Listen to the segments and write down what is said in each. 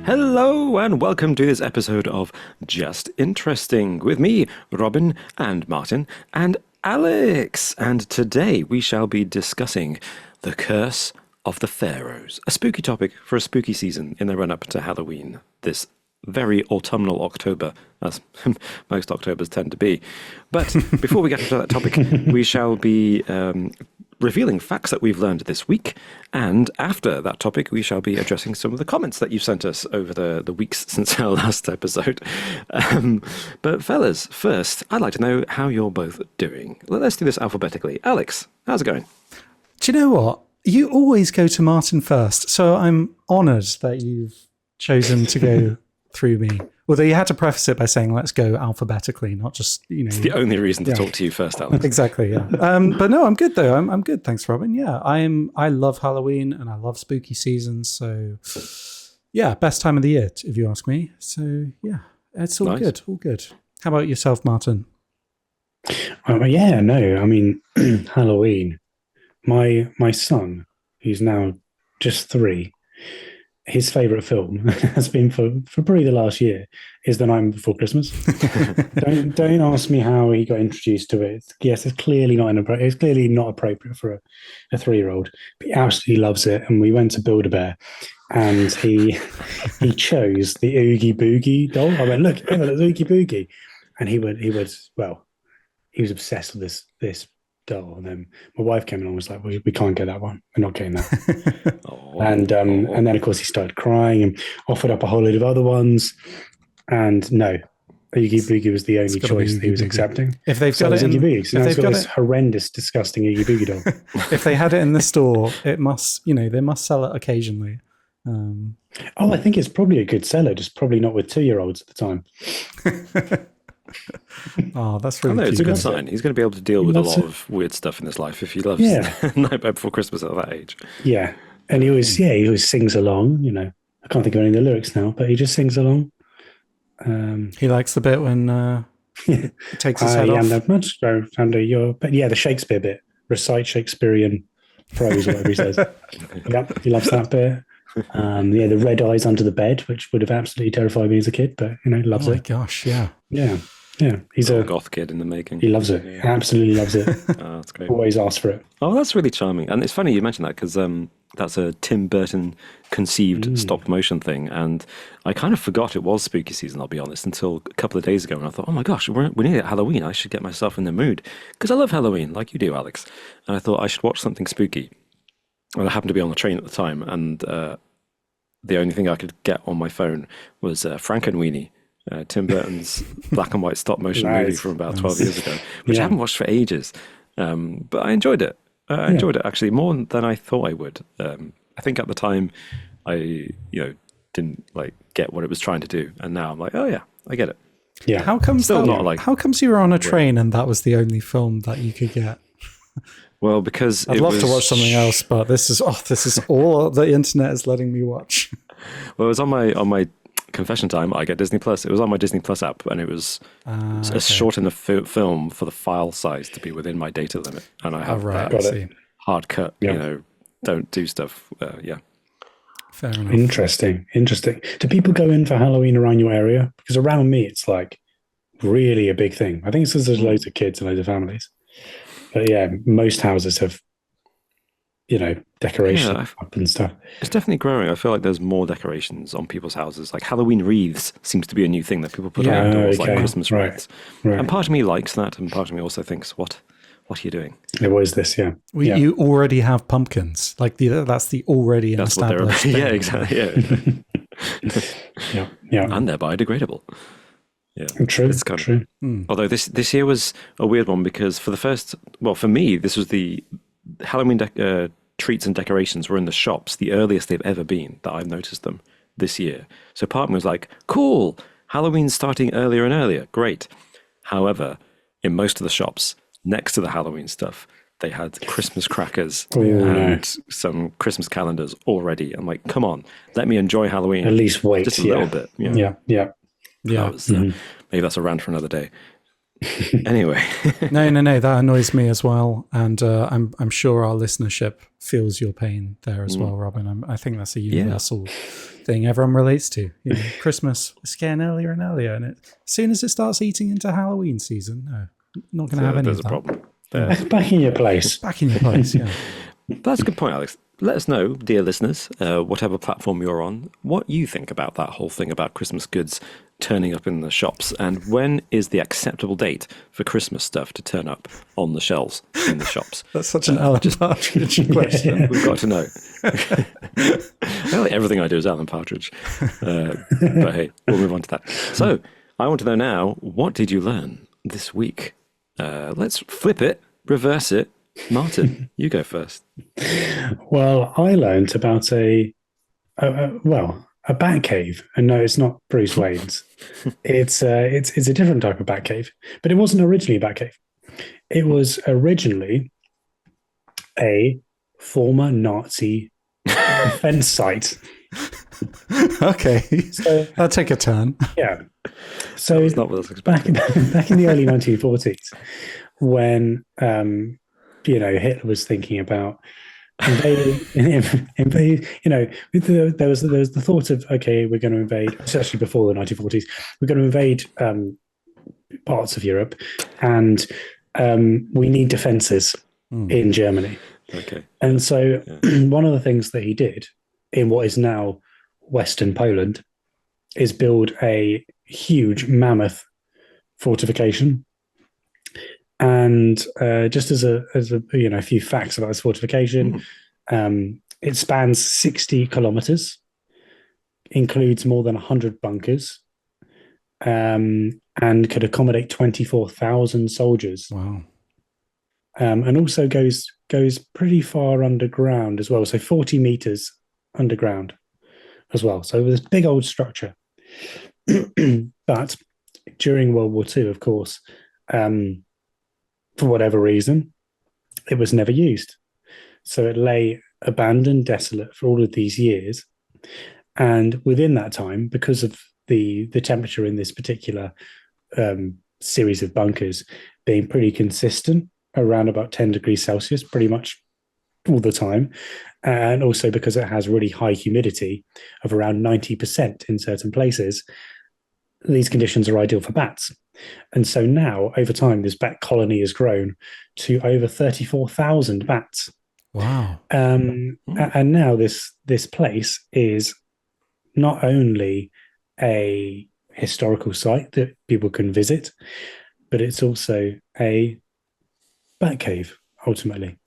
Hello and welcome to this episode of Just Interesting with me, Robin and Martin and Alex. And today we shall be discussing the curse of the Pharaohs, a spooky topic for a spooky season in the run-up to Halloween, this very autumnal October, as most Octobers tend to be. But before we get into that topic, we shall be revealing facts that we've learned this week. And after that topic, we shall be addressing some of the comments that you've sent us over the weeks since our last episode. But fellas, first, I'd like to know how you're both doing. Let's do this alphabetically. Alex, how's it going? Do you know what? You always go to Martin first, so I'm honoured that you've chosen to go through me. Although you had to preface it by saying, let's go alphabetically, not just, It's the only reason to talk to you first, Alex. Exactly, yeah. But no, I'm good though. I'm good. Thanks, Robin. Yeah, I love Halloween and I love spooky seasons. So yeah, best time of the year, if you ask me. So yeah, it's all good. All good. How about yourself, Martin? Yeah, no, I mean, Halloween. My son, who's now just 3, his favourite film has been for probably the last year is The Night Before Christmas. don't ask me how he got introduced to it. Yes, it's clearly not appropriate for a 3-year-old, but he absolutely loves it. And we went to Build-A-Bear, and he chose the Oogie Boogie doll. I went, look, Emma, it's Oogie Boogie, and he was obsessed with this doll. And then my wife came in and was like, we can't get that one. We're not getting that. And then of course he started crying and offered up a whole load of other ones. And no, Oogie Boogie was the only choice that he was accepting. If they've got it in, Oogie Boogie. So now he's got this horrendous, disgusting Oogie Boogie doll. If they had it in the store, it must, they must sell it occasionally. I think it's probably a good seller, just probably not with 2-year-olds at the time. Oh, that's really cute. It's a good loves sign. it. He's going to be able to deal with a lot of weird stuff in his life if he loves Night Before Christmas at that age. Yeah. And he always sings along, I can't think of any of the lyrics now, but he just sings along. He likes the bit when he takes his head off. I am that much under your... But yeah, the Shakespeare bit. Recite Shakespearean prose, whatever he says. Yep, he loves that bit. The red eyes under the bed, which would have absolutely terrified me as a kid, but loves it. Oh my gosh, yeah. Yeah. He's a goth kid in the making. He loves it. Yeah. Absolutely loves it. Oh, that's great. Always asks for it. Oh, that's really charming. And it's funny you mentioned that because that's a Tim Burton conceived stop motion thing. And I kind of forgot it was spooky season, I'll be honest, until a couple of days ago. And I thought, oh my gosh, we're nearly at Halloween. I should get myself in the mood. Because I love Halloween, like you do, Alex. And I thought I should watch something spooky. And I happened to be on the train at the time. And the only thing I could get on my phone was Frankenweenie. Tim Burton's black and white stop motion movie from about 12 years ago, which I haven't watched for ages. But I enjoyed it. I enjoyed it actually more than I thought I would. I think at the time I, didn't get what it was trying to do. And now I'm like, oh yeah, I get it. Yeah. How comes you were on a train and that was the only film that you could get? Well, because I'd love to watch something else, but this is all the internet is letting me watch. Well, it was on my confession time. I get Disney Plus. It was on my Disney Plus app, and it was a short enough film for the file size to be within my data limit. And I have that hard cut. Don't do stuff. Fair enough. Interesting. Do people go in for Halloween around your area? Because around me, it's really a big thing. I think it's because there's loads of kids and loads of families. But yeah, most houses have, decorations up and stuff. It's definitely growing. I feel like there's more decorations on people's houses. Like Halloween wreaths seems to be a new thing that people put on doors, like Christmas wreaths. Right. And part of me likes that, and part of me also thinks, what are you doing? What is this? Yeah. You already have pumpkins. That's the already established thing. Yeah, exactly. Yeah. And they're biodegradable. Yeah, true. It's kind of, although this year was a weird one because for me, this was the Halloween treats and decorations were in the shops, the earliest they've ever been that I've noticed them this year. So part of me was like, cool, Halloween's starting earlier and earlier, great. However, in most of the shops next to the Halloween stuff, they had Christmas crackers and some Christmas calendars already. I'm like, come on, let me enjoy Halloween. At least wait just a little bit. Yeah. Maybe that's a rant for another day. Anyway. No, that annoys me as well, and I'm sure our listenership feels your pain there as well, Robin. I think that's a universal thing everyone relates to. You know, Christmas is getting earlier and earlier, and as soon as it starts eating into Halloween season, no, not going to have any There's of a that. problem. Back in your place. Back in your place, yeah. That's a good point, Alex. Let us know, dear listeners, whatever platform you're on, what you think about that whole thing about Christmas goods turning up in the shops, and when is the acceptable date for Christmas stuff to turn up on the shelves in the shops? That's such an Alan Partridge question. We've got to know. I feel like everything I do is Alan Partridge. But hey, we'll move on to that. So, I want to know now, what did you learn this week? Let's flip it, reverse it. Martin, you go first. Well, I learned about a bat cave, and no, it's not Bruce Wayne's. It's a different type of bat cave, but it wasn't originally a bat cave. It was originally a former Nazi defense site. Okay, So that'll take a turn. yeah, so It's not what I was expecting. back in the early 1940s, when Hitler was thinking about invade. There was the thought of, okay, we're going to invade. It's actually before the 1940s. We're going to invade parts of Europe, and we need defences in Germany. Okay. And so, one of the things that he did in what is now Western Poland is build a huge mammoth fortification. And just as a few facts about this fortification, it spans 60 kilometers, includes more than 100 bunkers, and could accommodate 24,000 soldiers. Wow. And also goes pretty far underground as well, so 40 meters underground as well. So this big old structure. But during World War II, of course, for whatever reason, it was never used. So it lay abandoned, desolate for all of these years. And within that time, because of the temperature in this particular series of bunkers being pretty consistent, around about 10 degrees Celsius, pretty much all the time, and also because it has really high humidity of around 90% in certain places, these conditions are ideal for bats. And so now, over time, this bat colony has grown to over 34,000 bats. Wow. And now this place is not only a historical site that people can visit, but it's also a bat cave, ultimately.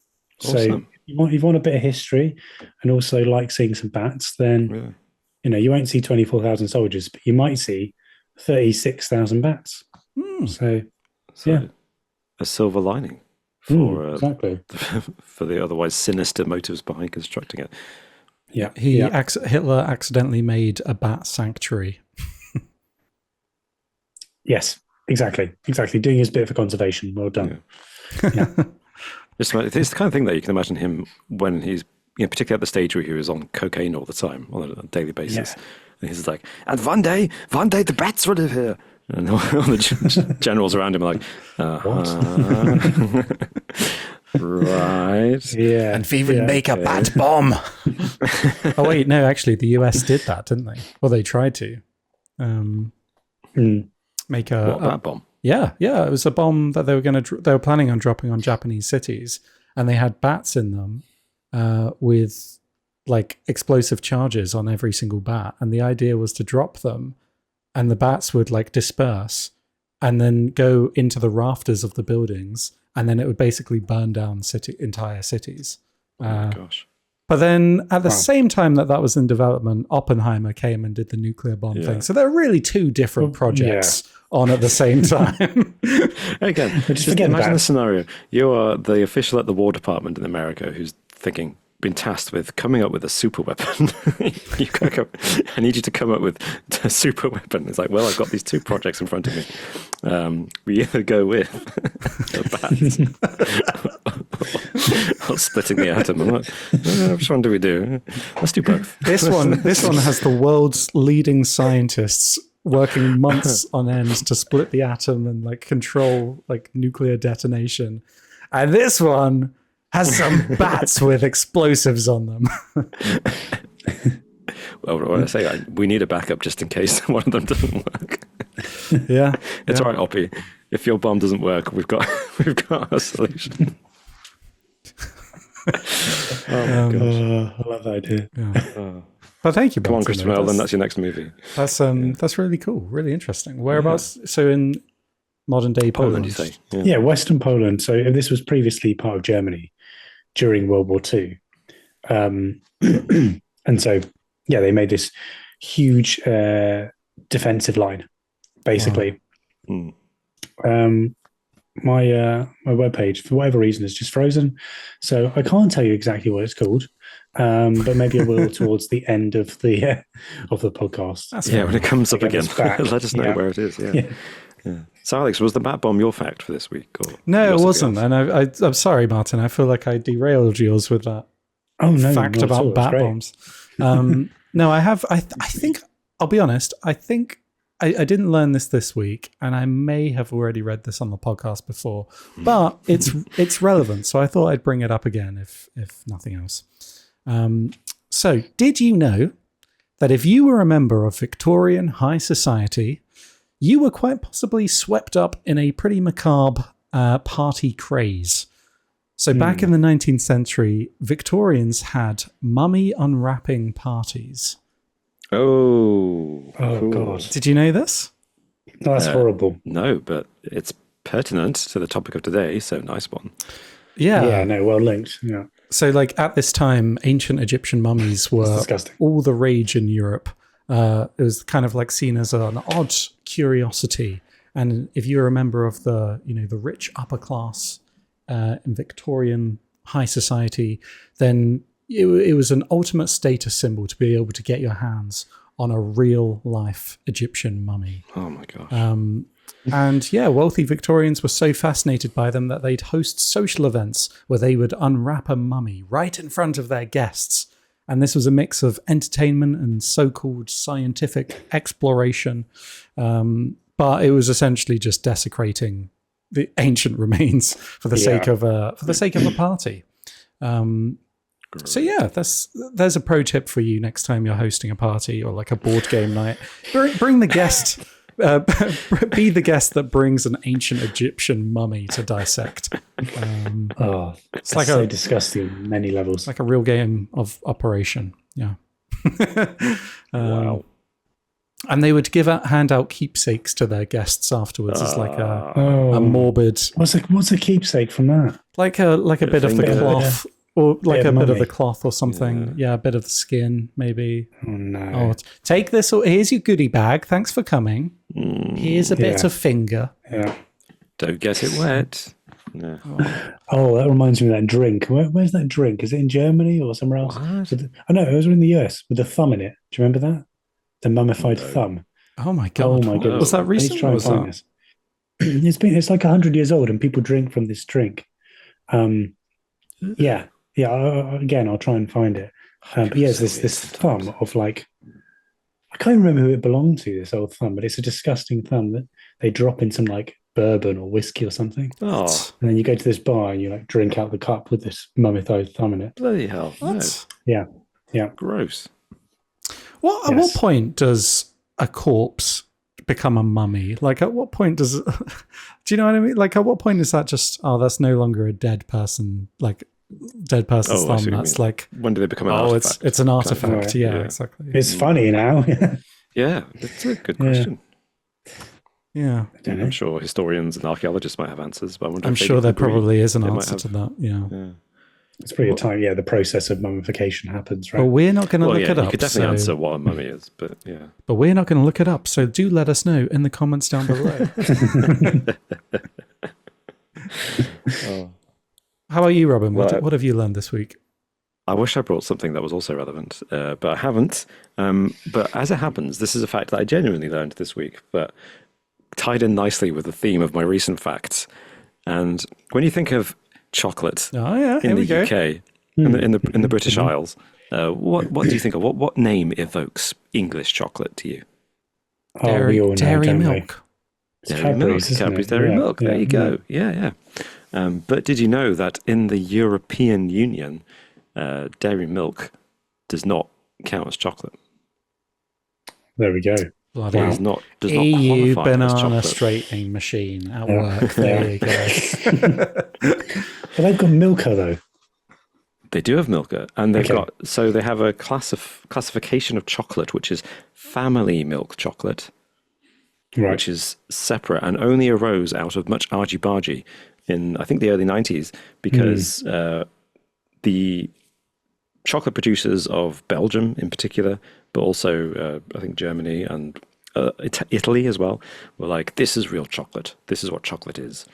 Awesome. So if you want a bit of history and also like seeing some bats, then you won't see 24,000 soldiers, but you might see 36,000 bats. So yeah, a silver lining for exactly for the otherwise sinister motives behind constructing it. Yeah, Hitler accidentally made a bat sanctuary. Yes, exactly. Doing his bit for conservation. Well done. Yeah. It's the kind of thing that you can imagine him when he's, particularly at the stage where he was on cocaine all the time on a daily basis. Yeah. And he's like, and one day the bats will live here. And all the generals around him are like, right. Yeah. And we will make a bat bomb. Oh, wait, no, actually, the US did that, didn't they? Well, they tried to make a bat bomb. Yeah. It was a bomb that they were planning on dropping on Japanese cities, and they had bats in them with like explosive charges on every single bat. And the idea was to drop them, and the bats would like disperse and then go into the rafters of the buildings, and then it would basically burn down entire cities. Oh my gosh. But then at the same time that was in development, Oppenheimer came and did the nuclear bomb thing. So there are really two different projects on at the same time. Again, just imagine the scenario. You are the official at the War Department in America who's been tasked with coming up with a super weapon. I need you to come up with a super weapon. It's like, well, I've got these two projects in front of me. We either go with the bats or splitting the atom. I'm like, which one do we do? Let's do both. This one has the world's leading scientists working months on end to split the atom and like control like nuclear detonation. And this one has some bats with explosives on them. Well, what I say, we need a backup just in case one of them doesn't work. Yeah. It's all right, Oppie. If your bomb doesn't work, we've got a solution. Oh my gosh. I love that idea. Yeah. But thank you, Come on, Martin, Christopher Nolan, that's your next movie. That's really cool, really interesting. Whereabouts? So in modern day Poland, you say? Yeah, Western Poland. So this was previously part of Germany during World War II. And so, yeah, they made this huge defensive line, basically. Wow. My webpage, for whatever reason, is just frozen. So I can't tell you exactly what it's called. But maybe I will towards the end of the podcast. When it comes up again, let us know Yeah. where it is. Yeah. So, Alex, was the bat bomb your fact for this week? Or No, it was wasn't. something else? And I'm sorry, Martin. I feel like I derailed yours with that Oh no, fact not at all. about It's bat great. bombs. No, I have. I think I'll be honest. I think I didn't learn this week, and I may have already read this on the podcast before, but it's relevant. So I thought I'd bring it up again, if nothing else. So, did you know that if you were a member of Victorian high society, you were quite possibly swept up in a pretty macabre party craze? So back in the 19th century, Victorians had mummy unwrapping parties. Oh, cool. God. Did you know this? No, that's horrible. No, but it's pertinent to the topic of today, so nice one. Yeah, no, well linked. Yeah. So like at this time, ancient Egyptian mummies were disgusting. all the rage in Europe. It was kind of like seen as an odd curiosity. And if you're a member of the rich upper class in Victorian high society, then it was an ultimate status symbol to be able to get your hands on a real life Egyptian mummy. Oh my gosh. And yeah, wealthy Victorians were so fascinated by them that they'd host social events where they would unwrap a mummy right in front of their guests. And this was a mix of entertainment and so-called scientific exploration. But it was essentially just desecrating the ancient remains for the sake of a party. So yeah, there's a pro tip for you next time you're hosting a party or like a board game night. Bring the guest. Be the guest that brings an ancient Egyptian mummy to dissect. It's like so disgusting on many levels. Like a real game of Operation. Yeah. Wow. And they would hand out keepsakes to their guests afterwards as like a morbid. What's a keepsake from that? Like a bit of the cloth. Or like a bit of the cloth or something. Yeah, a bit of the skin, maybe. Oh, no. Oh, take this, or here's your goodie bag. Thanks for coming. Here's a bit of finger. Yeah. Don't get it wet. No. Oh, that reminds me of that drink. Where's that drink? Is it in Germany or somewhere else? Oh, no, it was in the US with the thumb in it. Do you remember that? The mummified thumb. Oh, my God. Oh, my goodness. Was that recent? Or was that? It's like 100 years old and people drink from this drink. Yeah. Again, I'll try and find it. But yeah, it's this thumb of like, I can't remember who it belonged to, this old thumb, but it's a disgusting thumb that they drop in some like bourbon or whiskey or something. Oh, And then you go to this bar and you like drink out the cup with this mummified thumb in it. bloody hell. What? Yeah. Gross. At what point does a corpse become a mummy? Like, at what point does do you know what I mean? Like, at what point is that just, that's no longer a dead person, like dead person's thumb? That's like, when do they become an artifact? it's an artifact. Right. Yeah, Yeah. exactly. It's funny now. Yeah, that's a good question. Yeah. I'm sure historians and archaeologists might have answers, but I wonder I'm if they sure there agree. probably is an They might answer have- to that. Yeah. It's pretty time. Yeah, the process of mummification happens, right? But we're not going to Well, look yeah, it you up. could definitely so- answer what a mummy is, but yeah. But we're not going to look it up. So do let us know in the comments down below. How about you, Robin? What have you learned this week? I wish I brought something that was also relevant, but I haven't. But as it happens, this is a fact that I genuinely learned this week, but tied in nicely with the theme of my recent facts. And when you think of chocolate in the UK, in the British Isles, what do you think of? What name evokes English chocolate to you? Oh, we all know, dairy don't we? milk. It's Dairy milk, Cadbury's, isn't Cadbury's it? Dairy Yeah, Milk. There you go. Yeah. But did you know that in the European Union, dairy milk does not count as chocolate? There we go. Bloody Wow. Does not EU qualify as banana chocolate. straightening machine at Yeah. work. There you go. But they've got Milka though. They do have Milka, and they've Okay. they have a classification of chocolate, which is family milk chocolate, Right. which is separate and only arose out of much argy-bargy in, I think, the early 90s, because the chocolate producers of Belgium in particular, but also I think Germany and Italy as well, were like, this is real chocolate. This is what chocolate is.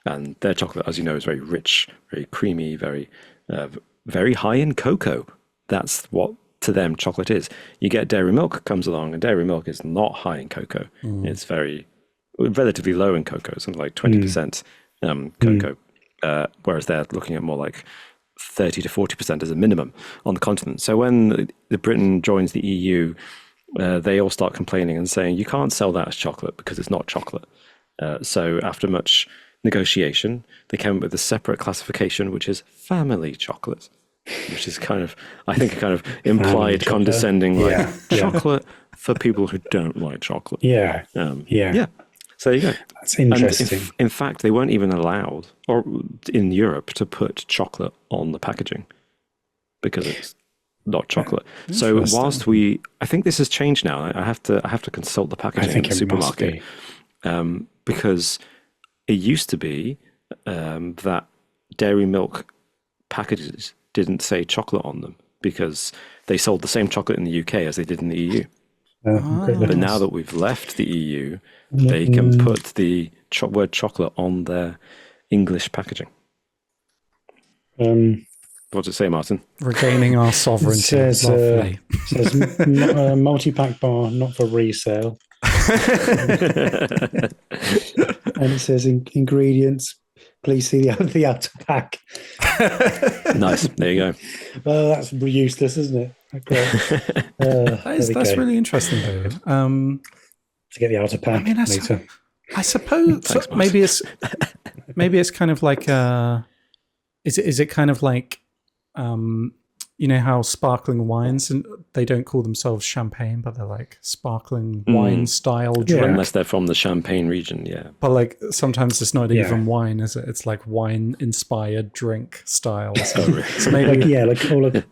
And their chocolate, as you know, is very rich, very creamy, very high in cocoa. That's what, to them, chocolate is. You get dairy milk comes along, and dairy milk is not high in cocoa. It's relatively low in cocoa, something like 20% cocoa, whereas they're looking at more like 30 to 40% as a minimum on the continent. So when the Britain joins the EU, they all start complaining and saying, you can't sell that as chocolate because it's not chocolate. So after much negotiation, they came up with a separate classification, which is family chocolate, which is kind of, I think, a kind of implied chocolate. condescending, like Yeah. chocolate for people who don't like chocolate. Yeah. Yeah. So there you go. That's interesting. And in fact, they weren't even allowed, or in Europe, to put chocolate on the packaging because it's not chocolate. So whilst I think this has changed now. I have to consult the I packaging in think the it must supermarket be. because it used to be that dairy milk packages didn't say chocolate on them because they sold the same chocolate in the UK as they did in the EU. But now that we've left the EU, they can put the word chocolate on their English packaging. What does it say, Martin? Regaining our sovereignty. Says, Lovely. says multi-pack bar, not for resale. And it says ingredients. Please see the outer pack. Nice. There you go. Well, that's useless, isn't it? Great. That's really interesting, though. To get the outer pack later. I suppose Thanks, maybe it's kind of like is it kind of like you know how sparkling wines, and they don't call themselves champagne, but they're like sparkling wine style drink. Unless they're from the Champagne region, yeah. But like sometimes it's not even wine, is it? It's like wine inspired drink style. So maybe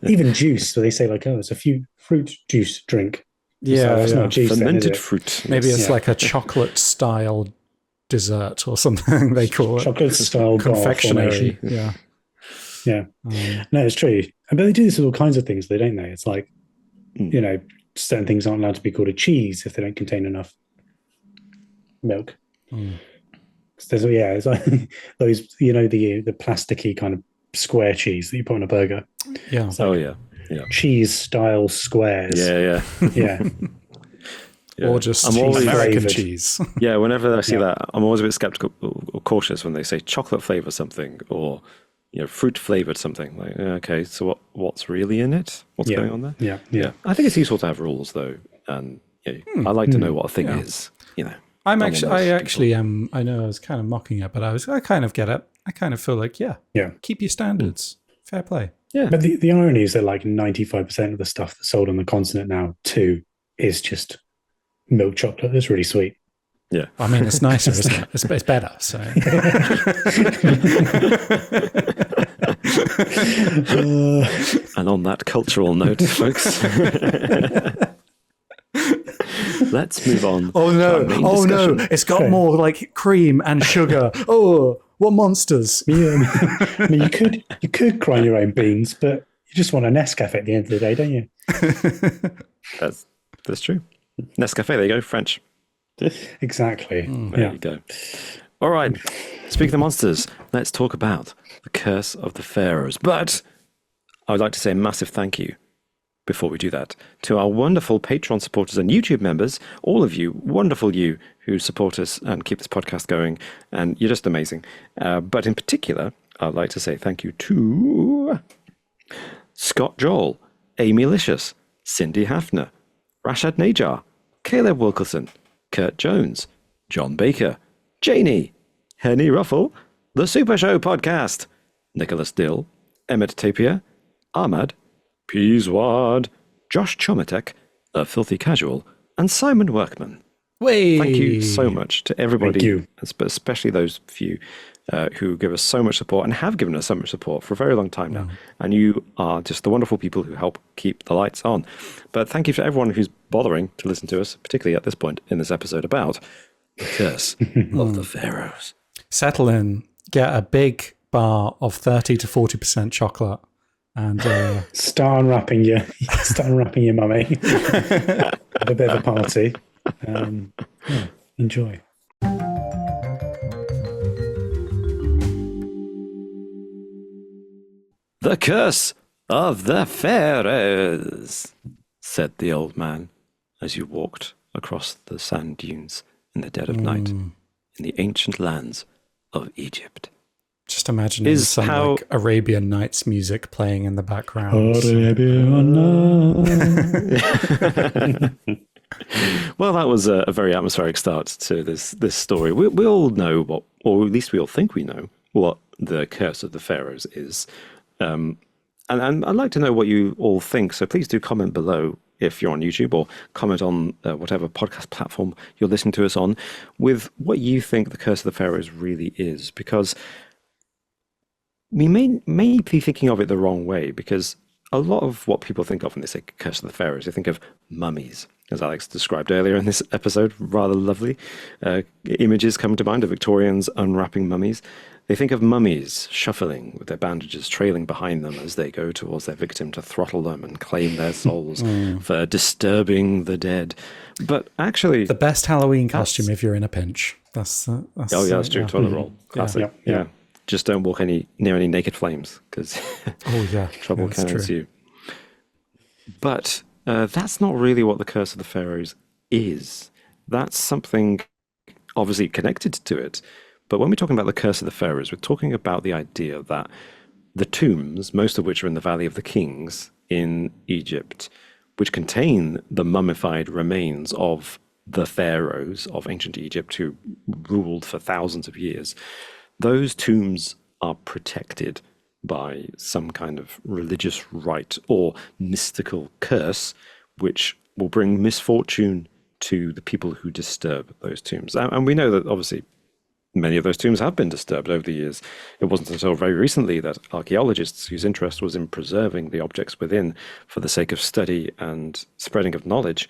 even juice. So they say like, oh, it's a fruit juice drink. That's not juice. Fermented fruit. Maybe it's like a chocolate style dessert or something. They call it chocolate style confectionery. Yeah. No, it's true. But they do this with all kinds of things, though, don't they? It's like, you know, certain things aren't allowed to be called a cheese if they don't contain enough milk. There's like those, you know, the plasticky kind of square cheese that you put on a burger. Yeah. Yeah. Cheese style squares. Yeah. Or just I'm always American flavoured. cheese. Yeah, whenever I see that, I'm always a bit skeptical or cautious when they say chocolate flavour something or, you know, fruit flavoured something. Like, okay, so what's really in it? What's going on there? Yeah. I think it's useful to have rules, though, and I like to know what a thing is. You know, I know I was kind of mocking it, but I kind of get it. I kind of feel like keep your standards. Fair play. Yeah. But the irony is that like 95% of the stuff that's sold on the continent now too is just milk chocolate that's really sweet. Yeah. I mean, it's nicer, isn't it? It's better. So. And on that cultural note, folks, let's move on. Oh no! to our main Oh no! discussion. It's got more like cream and sugar. Oh, what monsters! Yeah, I mean, you could grind your own beans, but you just want a Nescafe at the end of the day, don't you? That's true. Nescafe, there you go, French. Exactly. There you go. All right. Speaking of monsters, let's talk about the Curse of the Pharaohs. But I would like to say a massive thank you before we do that to our wonderful Patreon supporters and YouTube members, all of you, wonderful you who support us and keep this podcast going. And you're just amazing. But in particular, I'd like to say thank you to Scott Joel, Amy Licious, Cindy Hafner, Rashad Najar, Caleb Wilkerson, Kurt Jones, John Baker, Janie, Henny Ruffle, The Super Show Podcast, Nicholas Dill, Emmett Tapia, Ahmad, Peaswad, Josh Chomatek, A Filthy Casual, and Simon Workman. Wait. Thank you so much to everybody, Thank you. especially those few who give us so much support and have given us so much support for a very long time now. And you are just the wonderful people who help keep the lights on. But thank you to everyone who's bothering to listen to us, particularly at this point in this episode about the curse of the Pharaohs. Settle in, get a big bar of 30 to 40% chocolate, and Start unwrapping your mummy. Have a bit of a party. Enjoy. The curse of the Pharaohs, said the old man as you walked across the sand dunes in the dead of night in the ancient lands of Egypt. just imagining like Arabian Nights music playing in the background. Well, that was a very atmospheric start to this story. We all know what, or at least we all think we know, what the curse of the Pharaohs is. And I'd like to know what you all think, so please do comment below if you're on YouTube, or comment on whatever podcast platform you're listening to us on with what you think the curse of the Pharaohs really is, because we may be thinking of it the wrong way, because a lot of what people think of when they say curse of the Pharaohs, they think of mummies, as Alex described earlier in this episode. Rather lovely images come to mind of Victorians unwrapping mummies. They think of mummies shuffling with their bandages trailing behind them as they go towards their victim to throttle them and claim their souls for disturbing the dead. But actually, the best Halloween costume if you're in a pinch. That's true. Toilet roll, classic. Yeah. Just don't walk near any naked flames, because trouble can ensue. But that's not really what the curse of the Pharaohs is. That's something obviously connected to it. But when we're talking about the curse of the Pharaohs, we're talking about the idea that the tombs, most of which are in the Valley of the Kings in Egypt, which contain the mummified remains of the pharaohs of ancient Egypt who ruled for thousands of years, those tombs are protected by some kind of religious rite or mystical curse, which will bring misfortune to the people who disturb those tombs. And we know that obviously many of those tombs have been disturbed over the years. It wasn't until very recently that archaeologists whose interest was in preserving the objects within for the sake of study and spreading of knowledge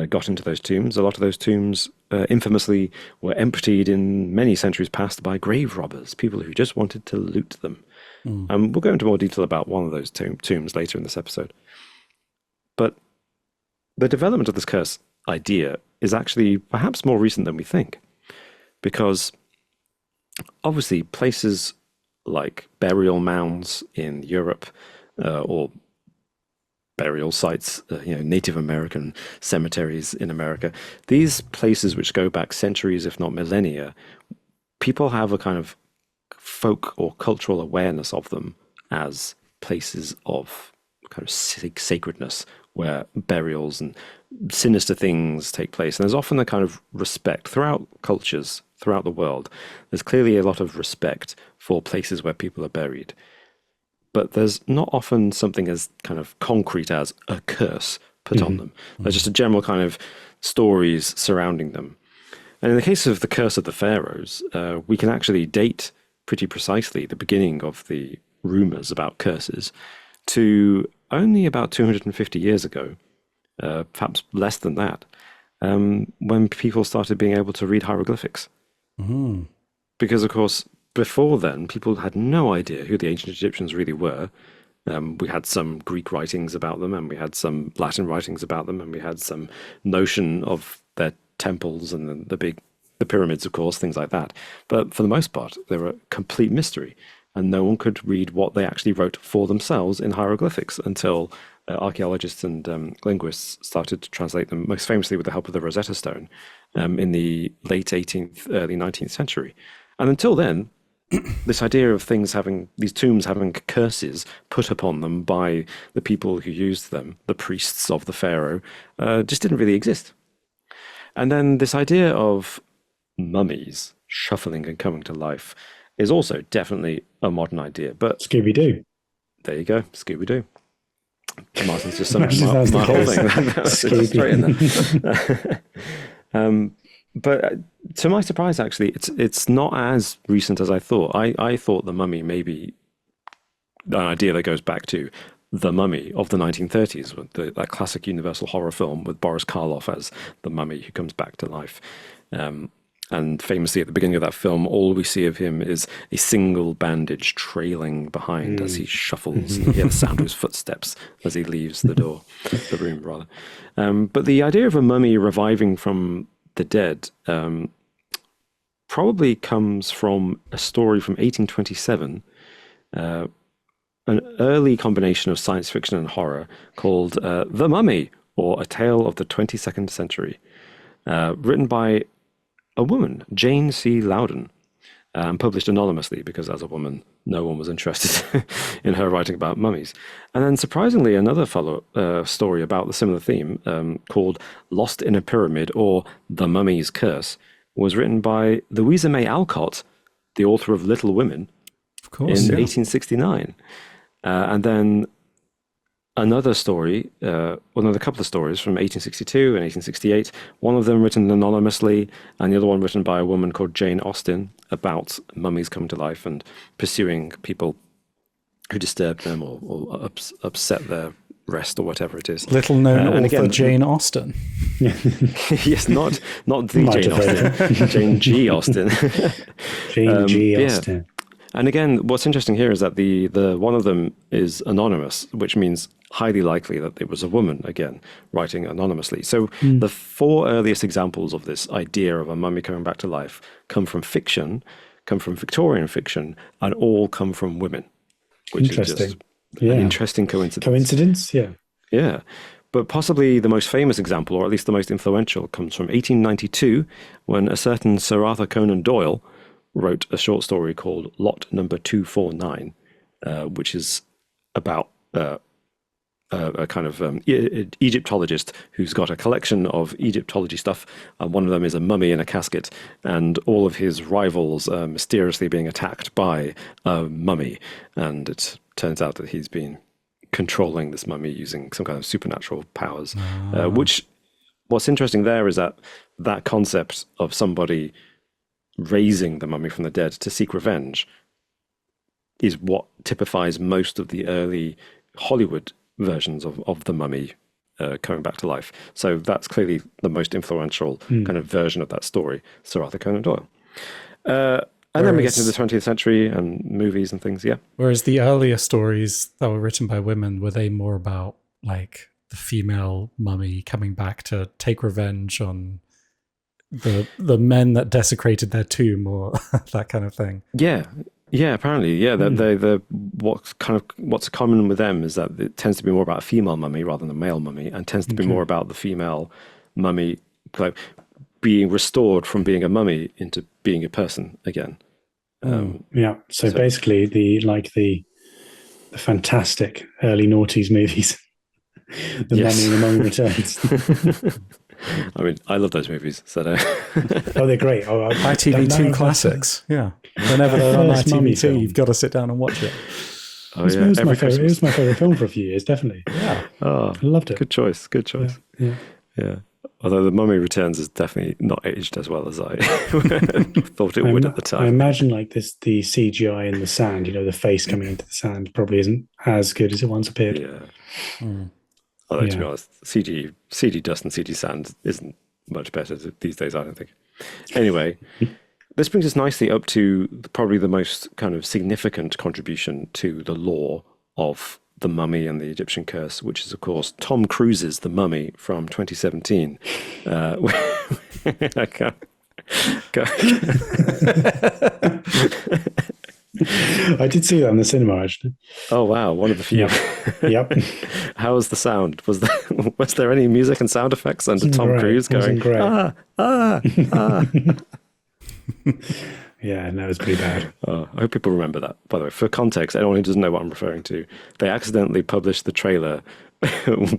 got into those tombs. A lot of those tombs infamously were emptied in many centuries past by grave robbers, people who just wanted to loot them. We'll go into more detail about one of those tombs later in this episode. But the development of this curse idea is actually perhaps more recent than we think, because obviously places like burial mounds in Europe or burial sites, Native American cemeteries in America, these places which go back centuries, if not millennia, people have a kind of folk or cultural awareness of them as places of kind of sacredness, where burials and sinister things take place. And there's often a kind of respect throughout cultures, throughout the world. There's clearly a lot of respect for places where people are buried. But there's not often something as kind of concrete as a curse put on them. There's just a general kind of stories surrounding them. And in the case of the curse of the Pharaohs, we can actually date pretty precisely the beginning of the rumors about curses to only about 250 years ago, perhaps less than that, when people started being able to read hieroglyphics. Because, of course, before then, people had no idea who the ancient Egyptians really were. We had some Greek writings about them, and we had some Latin writings about them, and we had some notion of their temples and the pyramids, of course, things like that. But for the most part, they were a complete mystery, and no one could read what they actually wrote for themselves in hieroglyphics until archaeologists and linguists started to translate them, most famously with the help of the Rosetta Stone in the late 18th, early 19th century. And until then, this idea of these tombs having curses put upon them by the people who used them, the priests of the pharaoh, just didn't really exist. And then this idea of mummies shuffling and coming to life is also definitely a modern idea. But Scooby-Doo. there you go, Scooby-Doo. Martin's just summed Imagine up that's the my whole case. thing. That's just straight in there. But to my surprise, actually, it's not as recent as I thought. I thought The Mummy may be an idea that goes back to The Mummy of the 1930s, with that classic Universal horror film with Boris Karloff as the mummy who comes back to life. And famously, at the beginning of that film, all we see of him is a single bandage trailing behind as he shuffles. You hear the sound of his footsteps as he leaves the door, the room, rather. But the idea of a mummy reviving from the dead probably comes from a story from 1827, an early combination of science fiction and horror called The Mummy, or A Tale of the 22nd Century, written by a woman, Jane C. Loudon, published anonymously because as a woman, no one was interested in her writing about mummies. And then surprisingly, another follow story about the similar theme called Lost in a Pyramid, or The Mummy's Curse, was written by Louisa May Alcott, the author of Little Women, Of course, in yeah. 1869. And then another story, another couple of stories from 1862 and 1868, one of them written anonymously, and the other one written by a woman called Jane Austen, about mummies coming to life and pursuing people who disturb them or upset their rest or whatever it is. Little known And author again, Jane Austen. yes, not the Might Jane have Austen, Jane G. Austen. Jane G. yeah. Austen. And again, what's interesting here is that the one of them is anonymous, which means highly likely that it was a woman, again, writing anonymously. So the four earliest examples of this idea of a mummy coming back to life come from fiction, come from Victorian fiction, and all come from women, which is Interesting. just Yeah. an interesting coincidence. Coincidence? Yeah. Yeah. But possibly the most famous example, or at least the most influential, comes from 1892, when a certain Sir Arthur Conan Doyle wrote a short story called Lot Number 249, which is about a kind of Egyptologist who's got a collection of Egyptology stuff. One of them is a mummy in a casket, and all of his rivals are mysteriously being attacked by a mummy. And it turns out that he's been controlling this mummy using some kind of supernatural powers, which what's interesting there is that concept of somebody raising the mummy from the dead to seek revenge is what typifies most of the early Hollywood versions of the mummy coming back to life. So that's clearly the most influential kind of version of that story, Sir Arthur Conan Doyle. And then we get into the 20th century and movies and things, yeah. Whereas the earlier stories that were written by women, were they more about like the female mummy coming back to take revenge on the men that desecrated their tomb, or that kind of thing? Yeah, apparently, yeah. What's common with them is that it tends to be more about a female mummy rather than a male mummy, and tends to be more about the female mummy like being restored from being a mummy into being a person again. Yeah. So basically, the fantastic early noughties movies, The Yes. Mummy and the Mummy Returns. I mean, I love those movies. So Oh, they're great. Oh, ITV2 classics. Yeah. Whenever they're on First mummy ITV2, film. you've got to sit down and watch it. oh It yeah, was every my favorite. It Christmas. was my favorite film for a few years, definitely. Yeah. Oh, I loved it. good choice. Yeah. Yeah. Although The Mummy Returns is definitely not aged as well as I thought it would at the I time. imagine like this, the CGI in the sand, the face coming into the sand probably isn't as good as it once appeared. Yeah. Although to be honest, CG dust and CG sand isn't much better these days, I don't think. Anyway, this brings us nicely up to probably the most kind of significant contribution to the lore of The Mummy and the Egyptian Curse, which is, of course, Tom Cruise's The Mummy from 2017. I can't. I did see that in the cinema, actually. Oh wow, one of the few. Yep. How was the sound? Was there any music and sound effects under Tom great. Cruise going? Wasn't great. Ah. Yeah, no, it was pretty bad. Oh, I hope people remember that. By the way, for context, anyone who doesn't know what I'm referring to, they accidentally published the trailer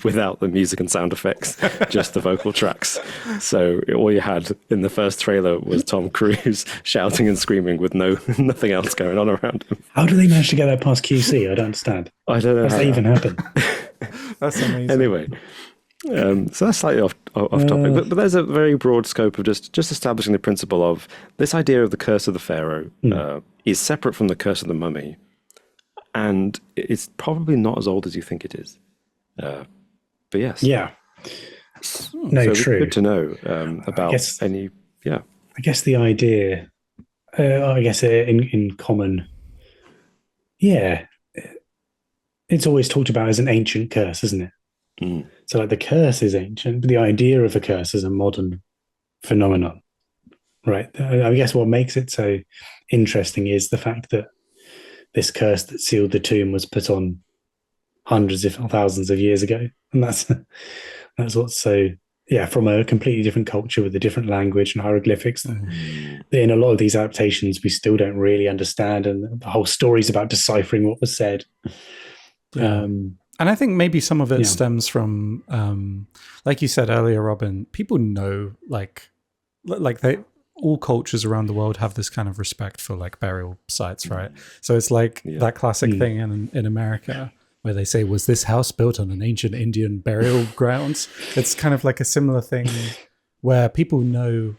without the music and sound effects, just the vocal tracks. So all you had in the first trailer was Tom Cruise shouting and screaming with nothing else going on around him. How do they manage to get that past QC? I don't understand. I don't know How does that even happen? That's amazing. Anyway, so that's slightly off topic, but there's a very broad scope of just establishing the principle of this idea of the curse of the pharaoh is separate from the curse of the mummy, and it's probably not as old as you think it is. But yes, Yeah. No, so true. Good to know about any. Yeah, I guess the idea, in common, yeah, it's always talked about as an ancient curse, isn't it? Mm. So like the curse is ancient, but the idea of a curse is a modern phenomenon, right? I guess what makes it so interesting is the fact that this curse that sealed the tomb was put on hundreds, if not thousands of years ago. And that's what's so, from a completely different culture with a different language and hieroglyphics. In a lot of these adaptations, we still don't really understand. And the whole story's about deciphering what was said. Yeah. And I think maybe some of it stems from, like you said earlier, Robin, people know, like all cultures around the world have this kind of respect for like burial sites, right? So it's like that classic thing in America where they say, was this house built on an ancient Indian burial grounds? It's kind of like a similar thing where people know,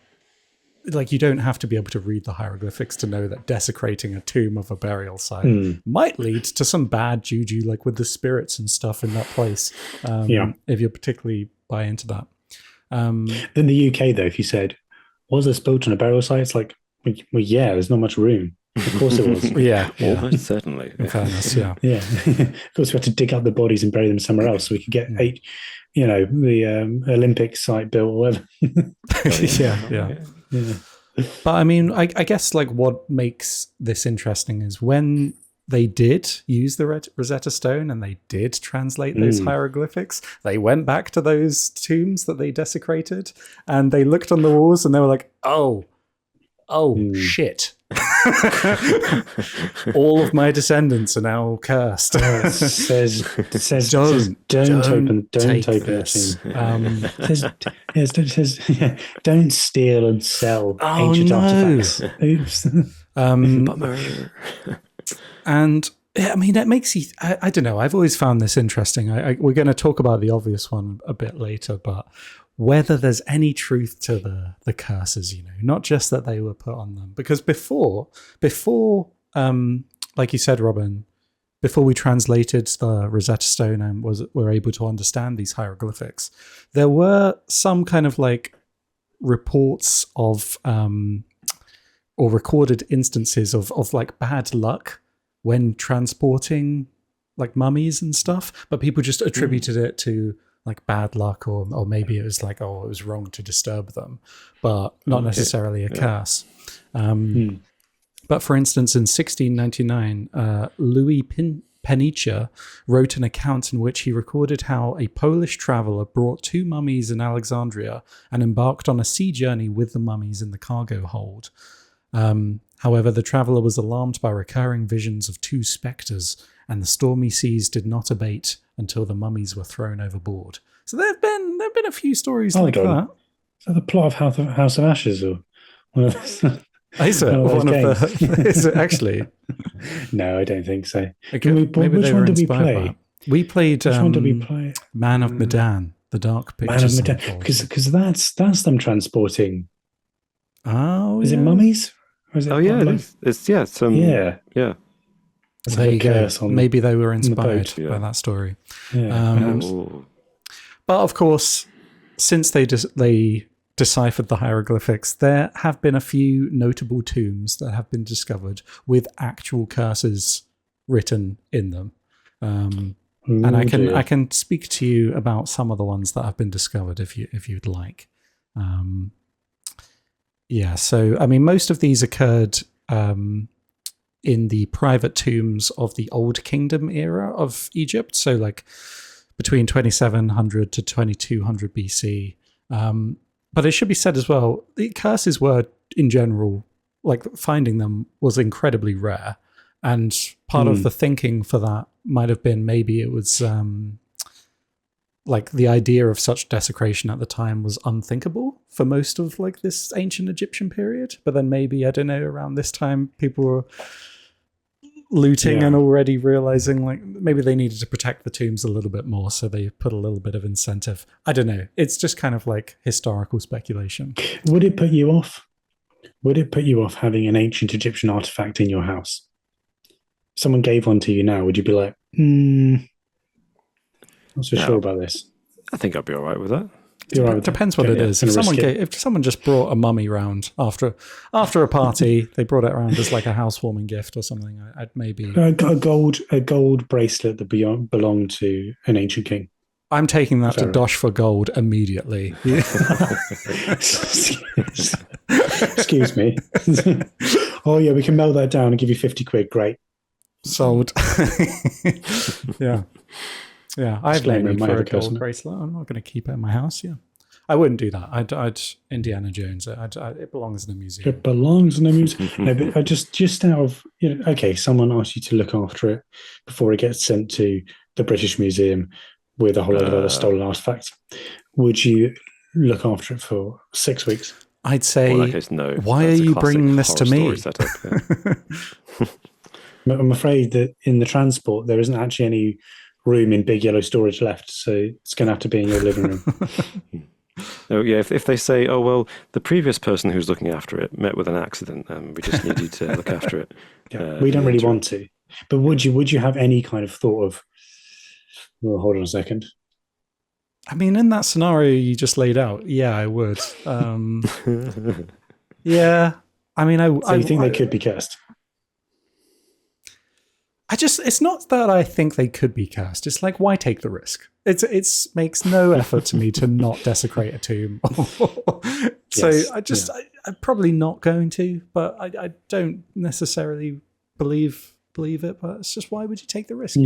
like you don't have to be able to read the hieroglyphics to know that desecrating a tomb of a burial site might lead to some bad juju, like with the spirits and stuff in that place, if you particularly buy into that. In the UK, though, if you said, was this built on a burial site? It's like, well, yeah, there's not much room. Of course it was. Almost certainly. In fairness, yeah. Of course, we had to dig up the bodies and bury them somewhere else so we could get the Olympic site built or whatever. Yeah. But I mean, I guess like what makes this interesting is when they did use the Rosetta Stone and they did translate those hieroglyphics, they went back to those tombs that they desecrated and they looked on the walls and they were like, oh shit. All of my descendants are now cursed. It says don't open this. It says don't steal and sell ancient artifacts. Oops. Bummer. And I mean, that makes you, I don't know, I've always found this interesting. We're going to talk about the obvious one a bit later, but whether there's any truth to the curses, not just that they were put on them. Because before, like you said, Robin, before we translated the Rosetta Stone and were able to understand these hieroglyphics, there were some kind of like reports of, or recorded instances of like bad luck when transporting like mummies and stuff, but people just attributed it to like bad luck or maybe it was like, it was wrong to disturb them, but not necessarily a curse. But for instance, in 1699, Louis Peniche wrote an account in which he recorded how a Polish traveler brought 2 mummies in Alexandria and embarked on a sea journey with the mummies in the cargo hold. However, the traveler was alarmed by recurring visions of 2 spectres, and the stormy seas did not abate until the mummies were thrown overboard. So there've been a few stories like that. Is that the plot of House of Ashes or one of those? Is it? Is it actually? No, I don't think so. Okay, which one did we play? We played. Which one did we play? Man of Medan, the Dark Picture. Man of Medan, because that's them transporting. Oh, is it mummies? Or is it it's some. Yeah. There you go. Maybe they were inspired by that story. Yeah, but of course, since they deciphered the hieroglyphics, there have been a few notable tombs that have been discovered with actual curses written in them. And I can speak to you about some of the ones that have been discovered if you'd like. So I mean, most of these occurred in the private tombs of the Old Kingdom era of Egypt, so like between 2700 to 2200 BC. But it should be said as well, the curses were, in general, like finding them was incredibly rare. And part of the thinking for that might have been maybe it was like the idea of such desecration at the time was unthinkable for most of like this ancient Egyptian period. But then maybe, I don't know, around this time people were looting and already realizing like maybe they needed to protect the tombs a little bit more, so they put a little bit of incentive. I don't know. It's just kind of like historical speculation. Would it put you off? Would it put you off having an ancient Egyptian artifact in your house? If someone gave one to you now, would you be like, not so sure about this? I think I'd be all right with that. It depends what it is. If someone just brought a mummy round after a party, they brought it around as like a housewarming gift or something, I'd maybe a gold bracelet that belonged to an ancient king. I'm taking that to Dosh for gold immediately. Excuse me. Oh yeah, we can melt that down and give you 50 quid. Great. Sold. Yeah, I've loaned for a gold bracelet. I'm not going to keep it in my house. Yeah, I wouldn't do that. I'd Indiana Jones it. It belongs in a museum. It belongs in a museum. No, but I just out of okay, someone asked you to look after it before it gets sent to the British Museum with a whole lot of other stolen artifacts. Would you look after it for 6 weeks? I'd say. Well, in that case, no. Why are you bringing this to me? Setup, I'm afraid that in the transport there isn't actually any room in big yellow storage left, so it's going to have to be in your living room. Oh yeah, if they say, oh well, the previous person who's looking after it met with an accident, we just need you to look after it. We don't really want to, but would you have any kind of thought of? Well, hold on a second. I mean, in that scenario you just laid out, yeah, I would. Yeah, I mean, So you think they could be cursed? It's not that I think they could be cursed. It's like, why take the risk? It makes no effort to me to not desecrate a tomb. So yes, I'm probably not going to, but I don't necessarily believe it. But it's just, why would you take the risk?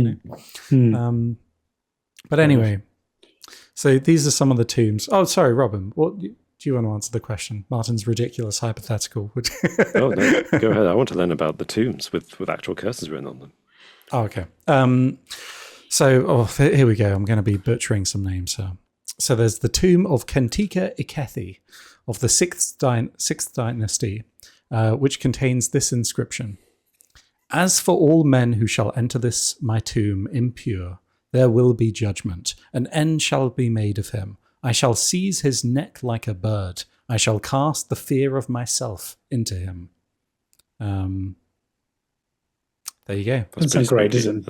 But anyway, so these are some of the tombs. Oh, sorry, Robin. What do you want to answer the question? Martin's ridiculous hypothetical. Oh no, go ahead. I want to learn about the tombs with actual curses written on them. Oh, okay. Here we go. I'm going to be butchering some names here. So there's the tomb of Kentika Ikethi of the 6th dynasty, which contains this inscription. As for all men who shall enter this my tomb impure, there will be judgment. An end shall be made of him. I shall seize his neck like a bird. I shall cast the fear of myself into him. There you go. Doesn't sound great, does it?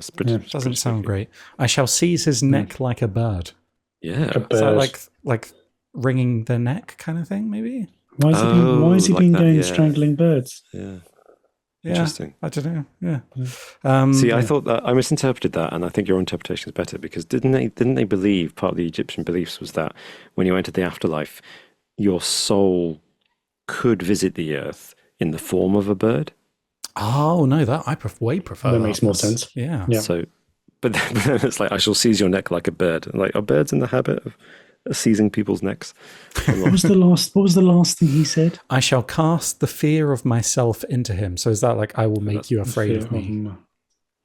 Doesn't sound great. I shall seize his neck like a bird. Yeah. Is that like wringing their neck kind of thing, maybe? Why has he been going strangling birds? Yeah. Interesting. I don't know. Yeah. See, I thought that I misinterpreted that, and I think your interpretation is better, because didn't they believe, part of the Egyptian beliefs was that when you entered the afterlife, your soul could visit the earth in the form of a bird? Oh no, that I way prefer. That makes more sense. Yeah. So, but then it's like, I shall seize your neck like a bird. Like, are birds in the habit of seizing people's necks? What was the last thing he said? I shall cast the fear of myself into him. So is that like, I will make you afraid of me?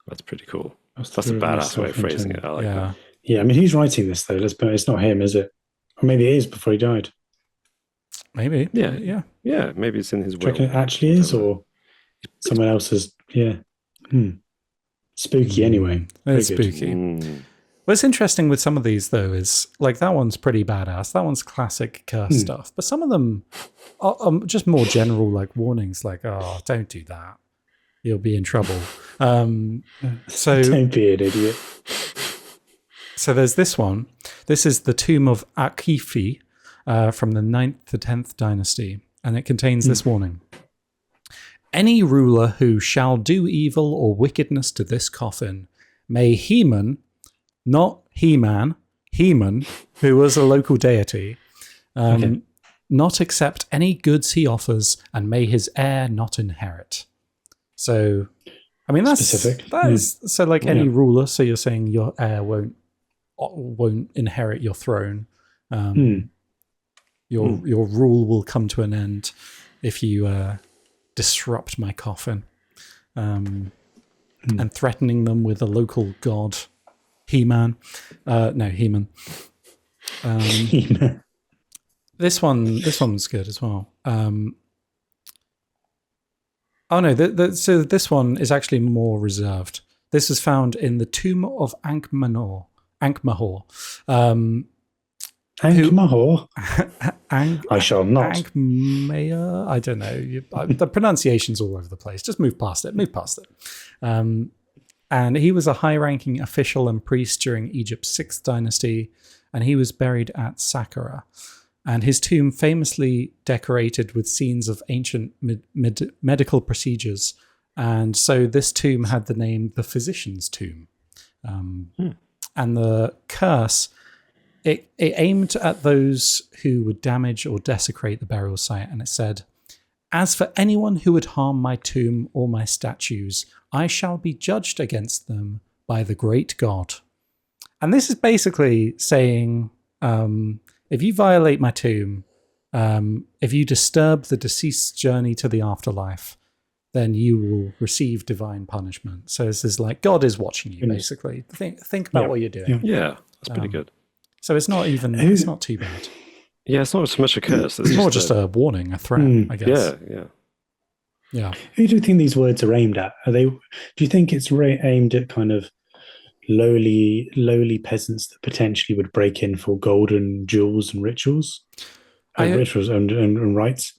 That's pretty cool. That's a badass way of phrasing it. I like that. Yeah, I mean, who's writing this though? It's not him, is it? Or maybe it is before he died. Maybe. Yeah. Maybe it's in his will. Do you reckon it actually is, or someone else's? Yeah. Spooky anyway. It's spooky. What's interesting with some of these, though, is like that one's pretty badass. That one's classic curse stuff. But some of them are just more general, like warnings, like, oh, don't do that. You'll be in trouble. So don't be an idiot. So there's this one. This is the tomb of Akifi from the 9th to 10th dynasty. And it contains this warning. Any ruler who shall do evil or wickedness to this coffin, may Heman, not He-Man, Heman, who was a local deity, not accept any goods he offers, and may his heir not inherit. So, I mean, that's specific. That is, so like any ruler, so you're saying your heir won't inherit your throne. Your rule will come to an end if you disrupt my coffin. And threatening them with a local god, He-Man. No, He-Man. This one's good as well. Oh no, so this one is actually more reserved. This is found in the tomb of Ankh-Mahor. Ankh-Mahor? I shall not. Ankh-Mahor? I don't know. The pronunciation's all over the place. Just move past it. And he was a high-ranking official and priest during Egypt's 6th dynasty, and he was buried at Saqqara. And his tomb famously decorated with scenes of ancient medical procedures. And so this tomb had the name the Physician's Tomb. And the curse, it aimed at those who would damage or desecrate the burial site. And it said, "As for anyone who would harm my tomb or my statues, I shall be judged against them by the great God." And this is basically saying, if you violate my tomb, if you disturb the deceased's journey to the afterlife, then you will receive divine punishment. So this is like, God is watching you, basically. Think about what you're doing. Yeah, that's pretty good. So it's not too bad. Yeah, it's not so much a curse. It's more just a warning, a threat, I guess. Yeah. Who do you think these words are aimed at? Do you think it's aimed at kind of lowly peasants that potentially would break in for golden jewels and rituals? Rituals and rites?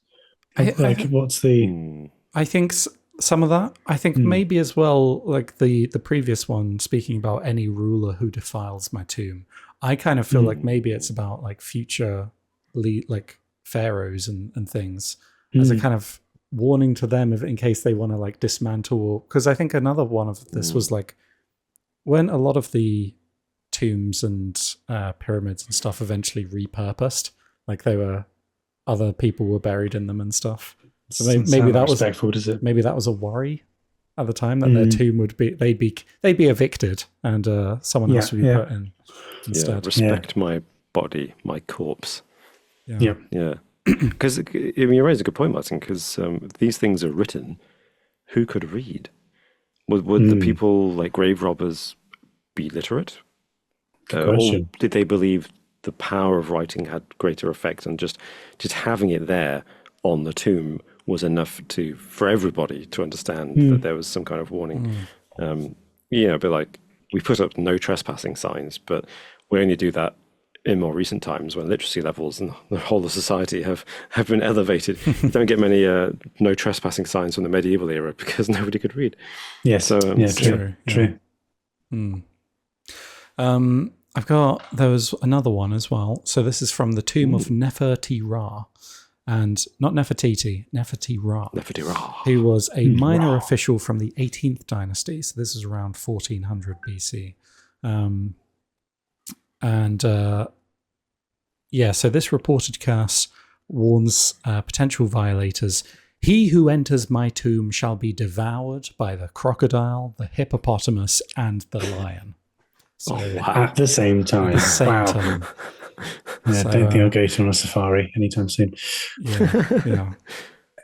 What's the... I think some of that. I think maybe as well, like the previous one, speaking about any ruler who defiles my tomb. I kind of feel like maybe it's about like future like pharaohs and things as a kind of warning to them in case they want to like dismantle. Because I think another one of this was like when a lot of the tombs and pyramids and stuff eventually repurposed, like other people were buried in them and stuff. So maybe that was maybe that was a worry at the time that their tomb would be they'd be evicted and someone else would be put in instead. Respect my body, my corpse. Yeah. Because you raise a good point, Martin. Because these things are written, who could read? Would the people like grave robbers be literate? Or did they believe the power of writing had greater effect, and just having it there on the tomb was enough for everybody to understand that there was some kind of warning? But like we put up no trespassing signs, but we only do that in more recent times when literacy levels and the whole of society have been elevated. You don't get many no trespassing signs from the medieval era because nobody could read. Yes, so true. There was another one as well. So this is from the tomb of Nefertiti, and not Nefertiti, Nefertiti, who was a minor official from the 18th dynasty. So this is around 1400 BC. So this reported curse warns potential violators. He who enters my tomb shall be devoured by the crocodile, the hippopotamus, and the lion. So, at the same time. Time. I don't think I'll go to on a safari anytime soon. Yeah.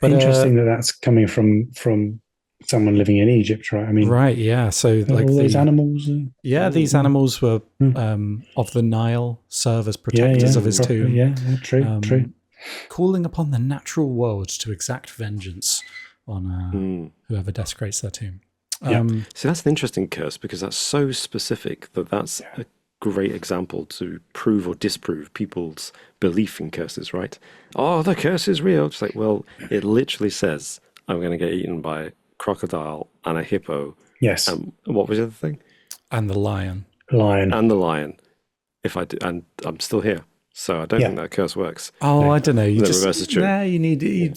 But interesting that's coming from someone living in Egypt, right? I mean, right, yeah. So like all those animals. These animals were of the Nile, serve as protectors of his tomb. Yeah, true. Calling upon the natural world to exact vengeance on whoever desecrates their tomb. So that's an interesting curse because that's so specific that's a great example to prove or disprove people's belief in curses, right? Oh, the curse is real. It's like, well, it literally says I'm going to get eaten by a crocodile and a hippo. Yes. What was the other thing? And the lion. And the lion. If I do, and I'm still here. So I don't think that curse works. Oh, I don't know. The reverse is true. You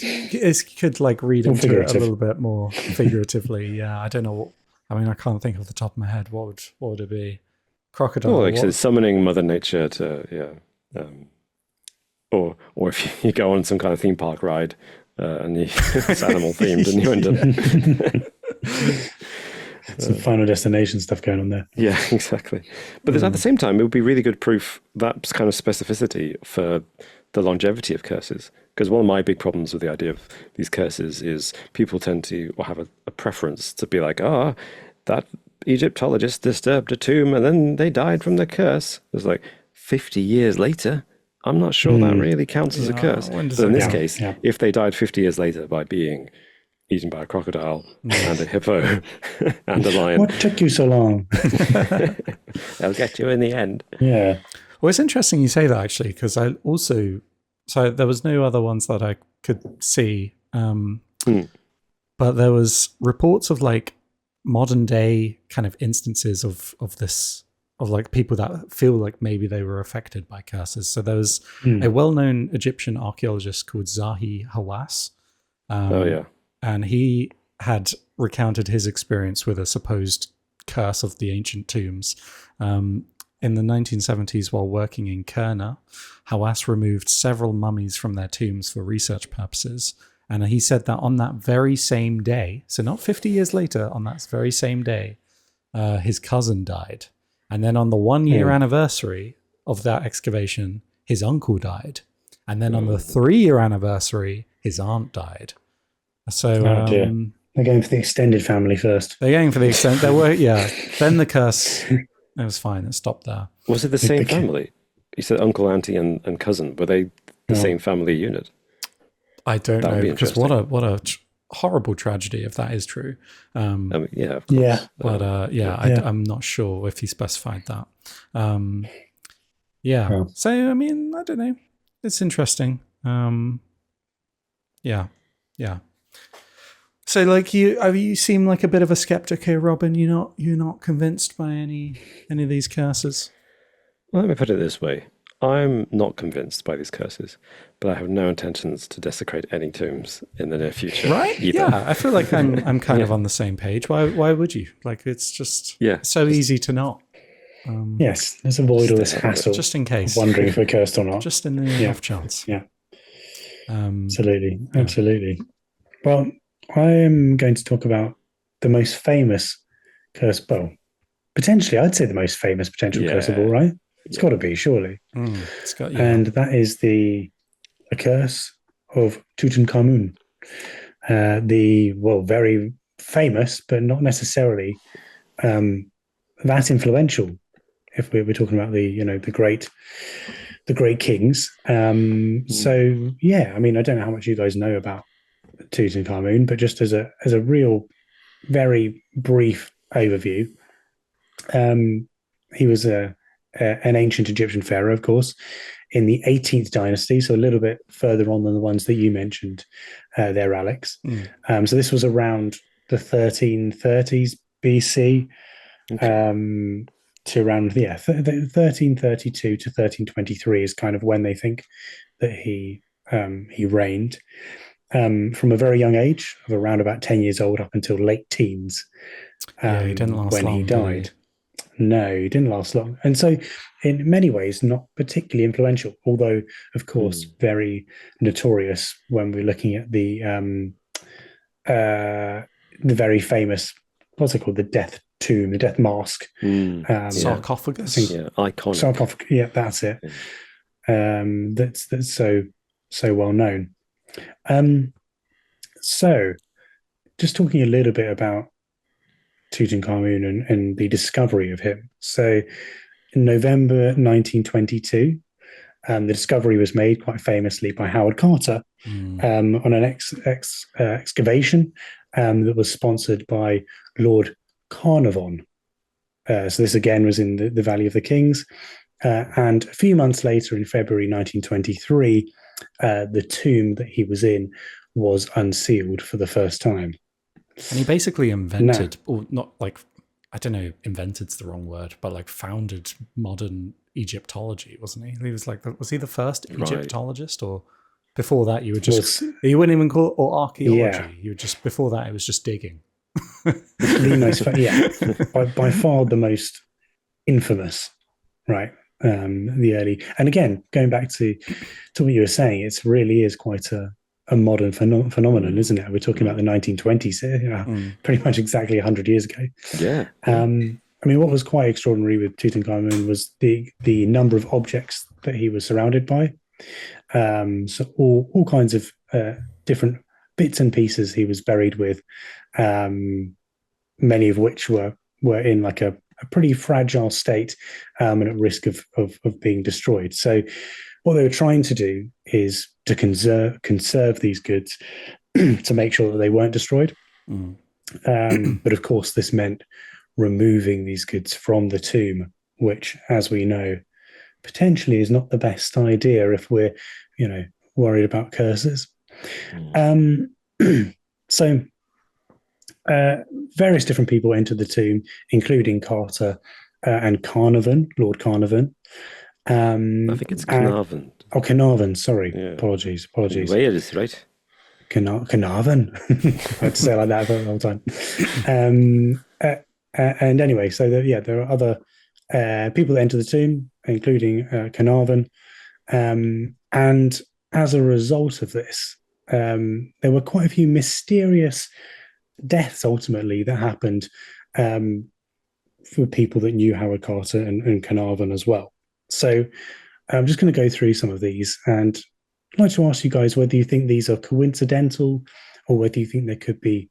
could like read into it a little bit more figuratively. Yeah, I don't know. I can't think off the top of my head. What would it be? Crocodile. Well, like summoning Mother Nature to or if you go on some kind of theme park ride and it's animal themed and you end up. Some Final Destination stuff going on there. Yeah, exactly. But at the same time, it would be really good proof, that kind of specificity for the longevity of curses. Because one of my big problems with the idea of these curses is people tend to have a preference to be like, that Egyptologist disturbed a tomb and then they died from the curse. It's like, 50 years later, I'm not sure that really counts as a Yeah, curse. when does But in that this count? case, Yeah. if they died 50 years later by being eaten by a crocodile and a hippo and a lion, What took you so long? they'll get you in the end. Yeah. Well, it's interesting you say that actually, because I also, so there was no other ones that I could see, but there was reports of like modern day kind of instances of this, of like people that feel like maybe they were affected by curses. So there was a well-known Egyptian archaeologist called Zahi Hawass. Oh, yeah. And he had recounted his experience with a supposed curse of the ancient tombs. In the 1970s, while working in Kurna, Hawass removed several mummies from their tombs for research purposes. And he said that on that very same day, so not 50 years later, on that very same day, his cousin died. And then on the 1-year anniversary of that excavation, his uncle died. And then on the 3-year anniversary, his aunt died. So They're going for the extended family first. they're going for the extent there were, yeah. Then the curse, it was fine. It stopped there. Was it the same family? You said uncle, auntie, and cousin. Were they the same family unit? I don't That would know, be because what a horrible tragedy if that is true. I mean, yeah, of course. Yeah. But I'm not sure if he specified that. Well. So I mean, I don't know. It's interesting. Yeah. So like you seem like a bit of a skeptic here, Robin. You're not convinced by any of these curses? Well, let me put it this way. I'm not convinced by these curses, but I have no intentions to desecrate any tombs in the near future. Right? Either. Yeah, I feel like I'm kind of on the same page. Why would you? Like, it's just so easy to not. Yes, let's avoid all this hassle. Just in case. Wondering if we're cursed or not. Just in the off chance. Yeah. Absolutely. Well, I am going to talk about the most famous curse. Well, potentially, I'd say the most famous potential curse of all, right? It's got to be, surely. It's got And that is the curse of Tutankhamun. Very famous, but not necessarily that influential. If we're talking about the great kings. So yeah, I mean, I don't know how much you guys know about Tutankhamun, but just as a real, very brief overview, he was an ancient Egyptian pharaoh, of course, in the 18th dynasty, so a little bit further on than the ones that you mentioned there, Alex. So this was around the 1330s BC. Okay. To around 1332 to 1323 is kind of when they think that he reigned, from a very young age of around about 10 years old up until late teens. He didn't last when long, he died. No, he didn't last long, and so in many ways not particularly influential. Although, of course, very notorious when we're looking at the very famous, what's it called, the death tomb, the death mask, sarcophagus. Iconic. Sarcophagus. Yeah, that's it. That's so well known. So, just talking a little bit about Tutankhamun and the discovery of him. So, in November 1922, the discovery was made quite famously by Howard Carter on an excavation that was sponsored by Lord Carnarvon. So this again was in the Valley of the Kings. And a few months later, in February 1923, the tomb that he was in was unsealed for the first time. And he basically invented, or not like, I don't know, invented's the wrong word, but like founded modern Egyptology, wasn't he? He was like, was he the first Egyptologist, or before that you were just, you wouldn't even call it or archaeology. Yeah. You were just, before that it was just digging. The most, by far the most infamous, right? The early, and again, going back to what you were saying, it really is quite a modern phenomenon, isn't it? We're talking about the 1920s here, pretty much exactly 100 years ago. Yeah. I mean, what was quite extraordinary with Tutankhamun was the number of objects that he was surrounded by. So all kinds of different bits and pieces he was buried with, many of which were in like a a pretty fragile state and at risk of being destroyed. So what they were trying to do is to conserve these goods to make sure that they weren't destroyed. But of course, this meant removing these goods from the tomb, which, as we know, potentially is not the best idea if we're, worried about curses. So various different people entered the tomb, including Carter and Carnarvon, Lord Carnarvon. I think it's Carnarvon. Carnarvon, sorry. Yeah. Apologies. Wales, right? Carnarvon. I had to say it like that for the whole time. And anyway, so there are other people that enter the tomb, including Carnarvon. And as a result of this, there were quite a few mysterious deaths ultimately that happened for people that knew Howard Carter and Carnarvon as well. So I'm just going to go through some of these, and I'd like to ask you guys whether you think these are coincidental or whether you think there could be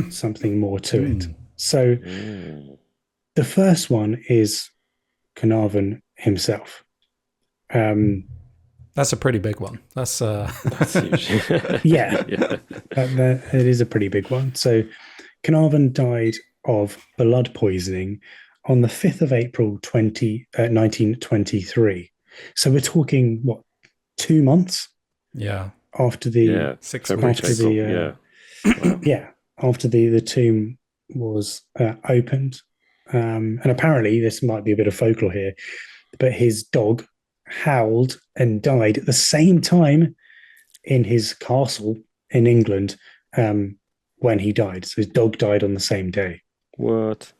something more to it. So the first one is Carnarvon himself. That's a pretty big one. That's huge. Yeah. It is a pretty big one. So Carnarvon died of blood poisoning on the 5th of April 1923. So we're talking, 2 months? Yeah. After the 6 weeks. After the after the tomb was opened. And apparently this might be a bit of folklore here, but his dog howled and died at the same time in his castle in England when he died. So his dog died on the same day. What?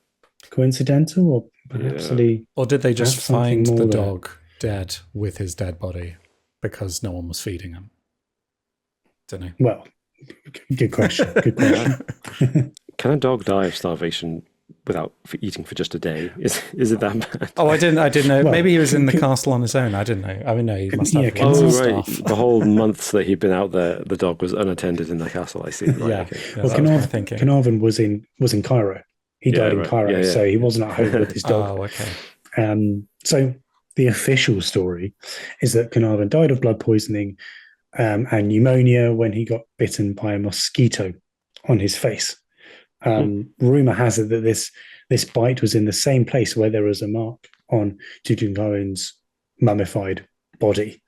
Coincidental, or perhaps or did they just find the dog dead with his dead body because no one was feeding him? Don't know. Well, good question. Good question. Can a dog die of starvation without eating for just a day? Is it that bad? Oh, I didn't know. Well, maybe he was in the castle on his own. I didn't know. I mean, no, he must have right. The whole months that he'd been out there, the dog was unattended in the castle. I see. Right, yeah. Okay. Well, Carnarvon was in Cairo. He died in Cairo, so he wasn't at home with his dog. Oh, okay. So the official story is that Carnarvon died of blood poisoning and pneumonia when he got bitten by a mosquito on his face. Rumor has it that this bite was in the same place where there was a mark on Tutankhamun's mummified body,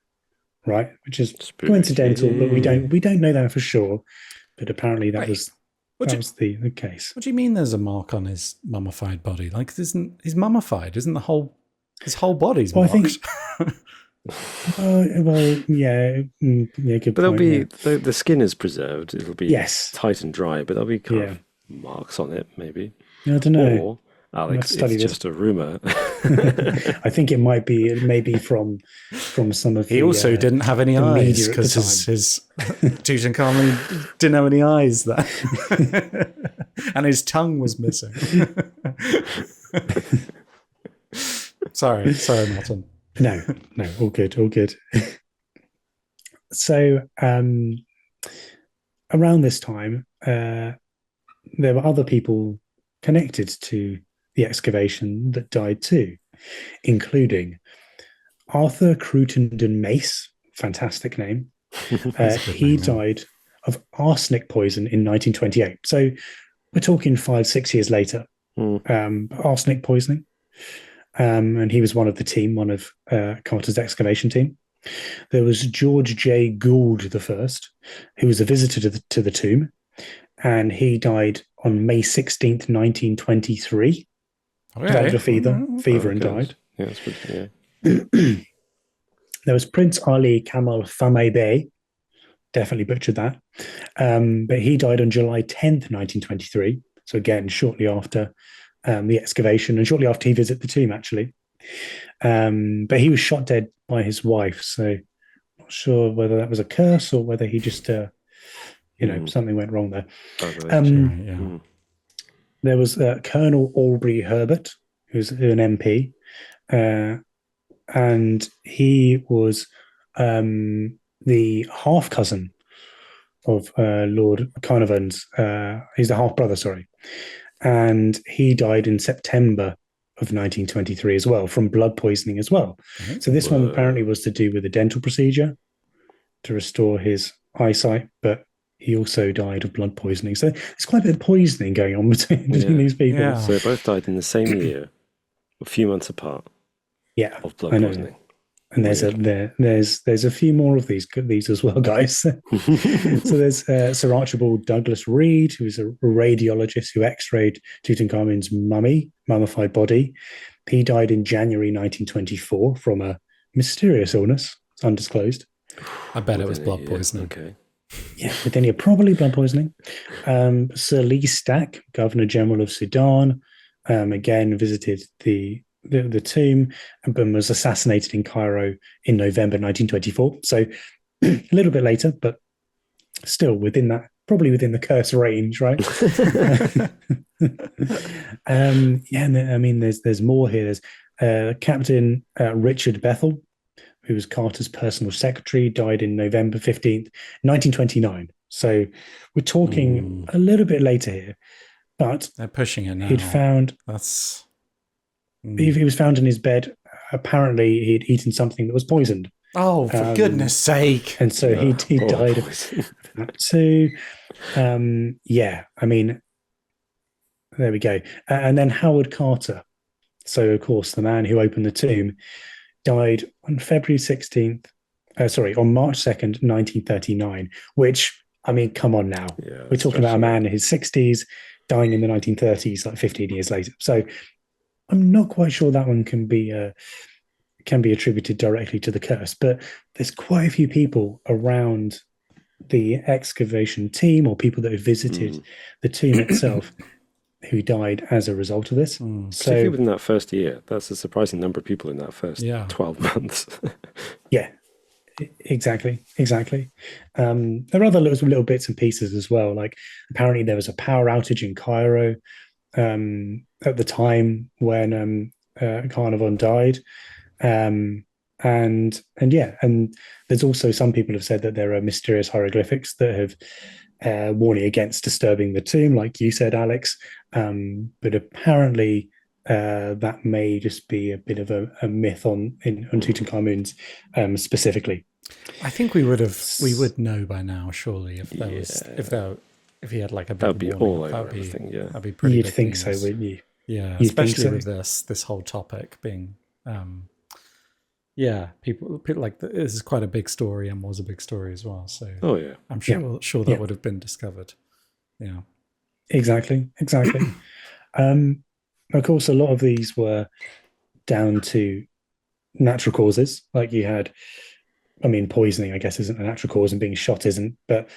right? Which is coincidental, but we don't know that for sure. But apparently that was the case. What do you mean? There's a mark on his mummified body? Like, he's mummified? Isn't his whole body's marked? I think. Good but there'll be the skin is preserved. It'll be tight and dry, but there'll be kind of marks on it, maybe. I don't know. Or, Alex, it's just a rumor. I think it might be. It may be from some of. He also didn't have any eyes because his Tutankhamun didn't have any eyes there, and his tongue was missing. Sorry, Martin. No, all good. So, around this time, there were other people connected to the excavation that died too, including Arthur Cruttendon Mace, fantastic name. He died of arsenic poison in 1928. So we're talking 5-6 years later. Arsenic poisoning. And he was one of the team, one of Carter's excavation team. There was George J. Gould I, who was a visitor to the tomb, and he died on May 16th, 1923. Died of a fever and died. Yeah, that's pretty, yeah. There was Prince Ali Kamal Fameh Bey, definitely butchered that, but he died on July 10th, 1923. So again, shortly after the excavation and shortly after he visited the tomb, actually. But he was shot dead by his wife, so not sure whether that was a curse or whether he just, something went wrong there. There was Colonel Aubrey Herbert, who's an MP, and he was the half cousin of Lord Carnarvon's. He's the half brother, sorry. And he died in September of 1923 as well, from blood poisoning as well. So this one apparently was to do with a dental procedure to restore his eyesight, but he also died of blood poisoning. So there's quite a bit of poisoning going on between these people. Yeah. So they both died in the same year, a few months apart. Yeah, of blood poisoning. And there's a few more of these as well, guys. So there's Sir Archibald Douglas Reed, who is a radiologist who X-rayed Tutankhamun's mummified body. He died in January 1924 from a mysterious illness, undisclosed. I bet it was blood poisoning. Okay. Yeah, within probably blood poisoning. Sir Lee Stack, Governor General of Sudan, again visited the tomb and was assassinated in Cairo in November 1924. So a little bit later, but still probably within the curse range, right? There's more here. There's Captain Richard Bethel, who was Carter's personal secretary, died in November 15th, 1929. So we're talking a little bit later here, but they're pushing it now. He'd found that's. He was found in his bed. Apparently, he'd eaten something that was poisoned. Oh, for goodness sake! And so he died of that too. There we go. And then Howard Carter. So, of course, the man who opened the tomb died on March 2nd, 1939, which, I mean, come on now. Yeah, we're talking about a man in his 60s dying in the 1930s, like 15 years later. So I'm not quite sure that one can be attributed directly to the curse, but there's quite a few people around the excavation team or people that have visited the tomb itself who died as a result of this. So particularly within that first year, that's a surprising number of people in that first 12 months. Yeah, exactly. There are other little bits and pieces as well. Like apparently there was a power outage in Cairo at the time when Carnarvon died. And there's also some people have said that there are mysterious hieroglyphics that have warning against disturbing the tomb, like you said, Alex. But apparently that may just be a bit of a myth on Tutankhamun's specifically. I think we would know by now, surely, if there was if he had like a big that would be warning, all over everything. Yeah, that'd be pretty. You'd big think news. so, wouldn't you? Yeah, You'd especially think so. with this whole topic being. People like this is quite a big story and was a big story as well. So, I'm sure that would have been discovered. Yeah, exactly. Of course, a lot of these were down to natural causes. Like you had, poisoning, I guess, isn't a natural cause, and being shot isn't. But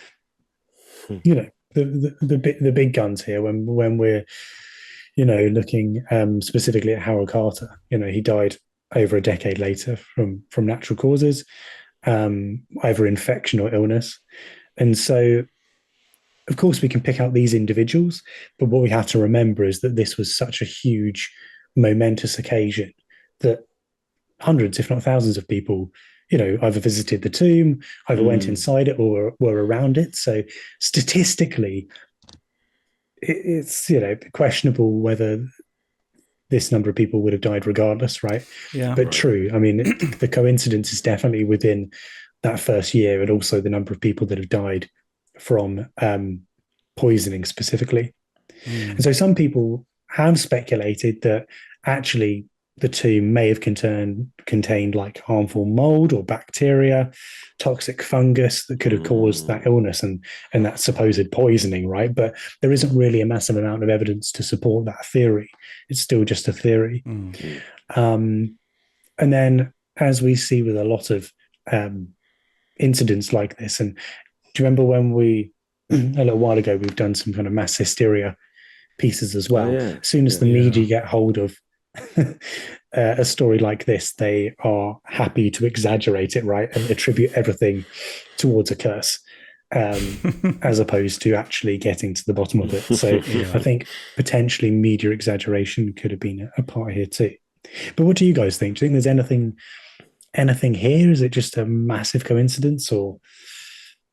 the big guns here when we're looking specifically at Howard Carter. He died over a decade later from natural causes, either infection or illness. And so, of course, we can pick out these individuals, but what we have to remember is that this was such a huge, momentous occasion that hundreds, if not thousands of people, either visited the tomb, either went inside it or were around it. So statistically, it's, questionable whether this number of people would have died regardless, right? Yeah. But true. The coincidence is definitely within that first year, and also the number of people that have died from poisoning specifically. And so some people have speculated that actually the tomb may have contained like harmful mold or bacteria, toxic fungus that could have caused that illness and that supposed poisoning, right? But there isn't really a massive amount of evidence to support that theory. It's still just a theory. And then, as we see with a lot of incidents like this, and do you remember when a little while ago, we've done some kind of mass hysteria pieces as well. As soon as the media get hold of a story like this, they are happy to exaggerate it, right, and attribute everything towards a curse, as opposed to actually getting to the bottom of it. So I think potentially media exaggeration could have been a part here too. But what do you guys think? Do you think there's anything here? Is it just a massive coincidence, or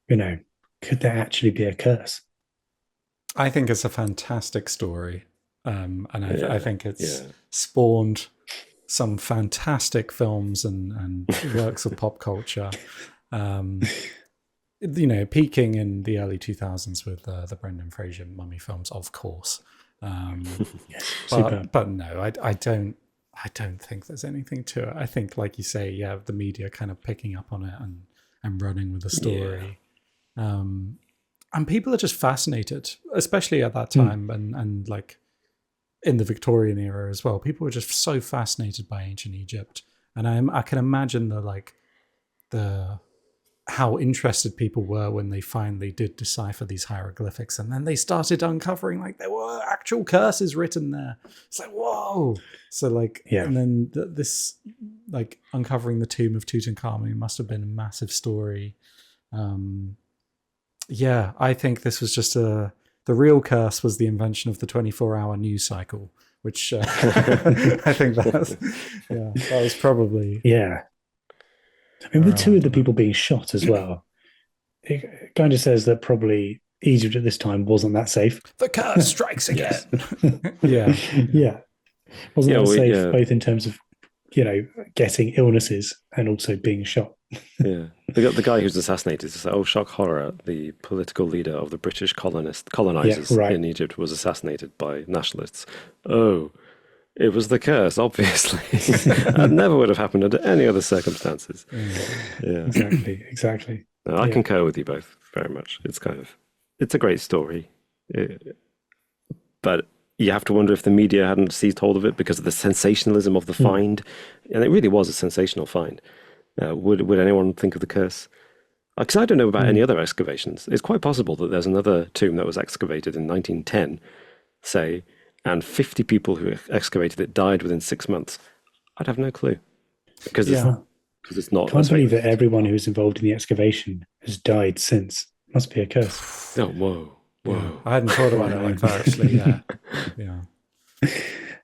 could there actually be a curse? I think it's a fantastic story. And I think it's spawned some fantastic films and works of pop culture. Peaking in the early 2000s with the Brendan Fraser mummy films, of course. But no, I don't think there's anything to it. I think, like you say, the media kind of picking up on it and running with the story. And people are just fascinated, especially at that time and like in the Victorian era as well. People were just so fascinated by ancient Egypt. And I can imagine how interested people were when they finally did decipher these hieroglyphics, and then they started uncovering like there were actual curses written there. It's like, whoa. So like, and then this like uncovering the tomb of Tutankhamun must have been a massive story. I think this was just the real curse was the invention of the 24-hour news cycle, which I think that was probably I mean, with two of the people being shot as well, it kind of says that probably Egypt at this time wasn't that safe. The curse strikes again. Wasn't that safe both in terms of getting illnesses and also being shot. The guy who's assassinated is like, shock horror, the political leader of the British colonizers in Egypt was assassinated by nationalists. Oh, it was the curse, obviously. That never would have happened under any other circumstances. Exactly. No, I concur with you both very much. It's a great story. But you have to wonder if the media hadn't seized hold of it because of the sensationalism of the find. And it really was a sensational find. Would anyone think of the curse? Because I don't know about any other excavations. It's quite possible that there's another tomb that was excavated in 1910, say, and 50 people who excavated it died within 6 months. I'd have no clue. Because it's not. Can't believe that everyone who was involved in the excavation has died since. Must be a curse. Oh, whoa. I hadn't thought about it like that, actually.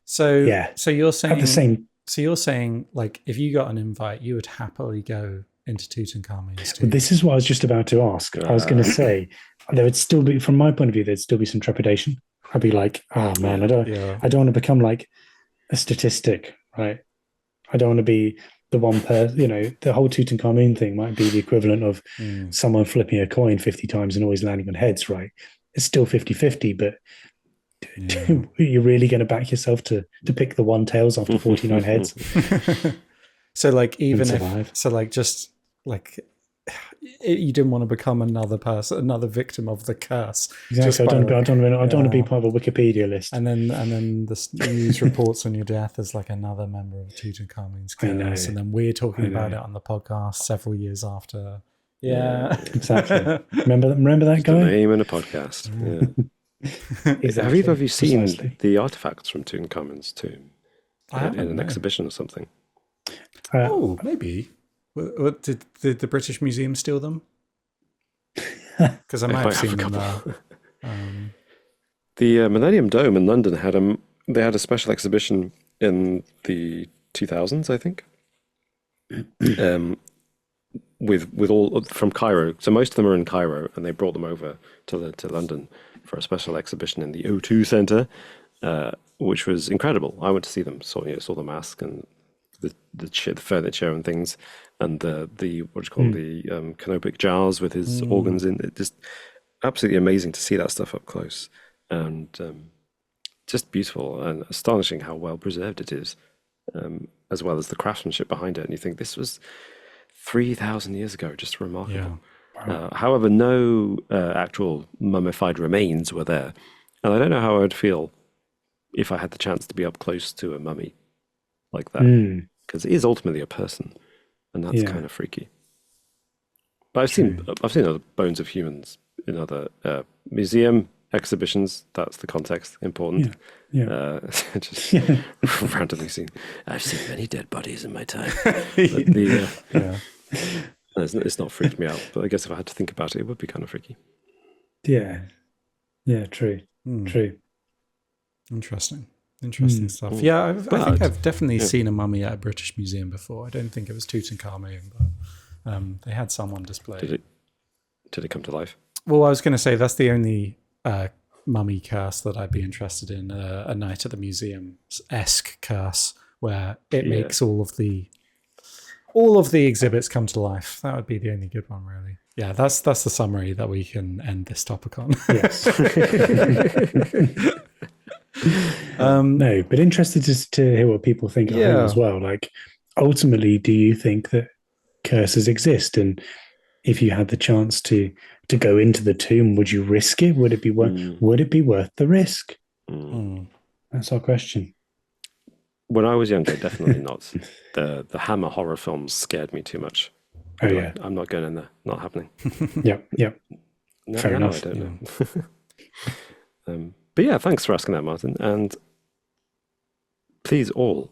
So you're saying So you're saying, like, if you got an invite, you would happily go into Tutankhamun's tomb? This is what I was just about to ask. I was going to say, there would still be, from my point of view, there'd still be some trepidation. I'd be like, oh man, I don't want to become like a statistic, right? I don't want to be the one person, the whole Tutankhamun thing might be the equivalent of someone flipping a coin 50 times and always landing on heads, right? It's still 50-50, but you're really going to back yourself to pick the one tails after 49 heads? So like, even if, so like, just like, you didn't want to become another victim of the curse. Exactly. I don't want to be part of a Wikipedia list. And then the news reports on your death as like another member of Tutankhamun's curse. And then we're talking about it on the podcast several years after. Yeah. Exactly. Remember that guy? The name in a podcast. Yeah. Exactly. Have either of you seen the artifacts from Tutankhamun's tomb in an exhibition or something? Maybe. Did the British Museum steal them? Because I might have seen them there. The Millennium Dome in London had a special exhibition in the 2000s, I think, with all from Cairo. So most of them are in Cairo, and they brought them over to London for a special exhibition in the O2 Centre, which was incredible. I went to see them, saw the mask and the furniture and things, and the canopic jars with his organs in it. Just absolutely amazing to see that stuff up close, and just beautiful and astonishing how well preserved it is, as well as the craftsmanship behind it. And you think this was 3,000 years ago, just remarkable. Wow. However, no actual mummified remains were there, and I don't know how I would feel if I had the chance to be up close to a mummy like that, because it is ultimately a person, and that's kind of freaky. But I've seen other bones of humans in other museum exhibitions. That's the context important. Just randomly seen. I've seen many dead bodies in my time. It's not freaked me out, but I guess if I had to think about it, it would be kind of freaky. Yeah, true. Interesting stuff. Yeah, I think I've definitely seen a mummy at a British museum before. I don't think it was Tutankhamun, but they had someone displayed. Did it come to life? Well, I was going to say that's the only mummy curse that I'd be interested in, a Night at the Museum-esque curse where it makes all of the exhibits come to life. That would be the only good one, really. Yeah, that's the summary that we can end this topic on. Yes. No, but interested to hear what people think at home as well. Like, ultimately, do you think that curses exist? And if you had the chance to go into the tomb, would you risk it? Would it be worth the risk? That's our question. When I was younger, definitely not. The Hammer horror films scared me too much. Oh, yeah. I'm not going in there. Not happening. Yep. Fair now enough. I don't know. But yeah, thanks for asking that, Martin. And please all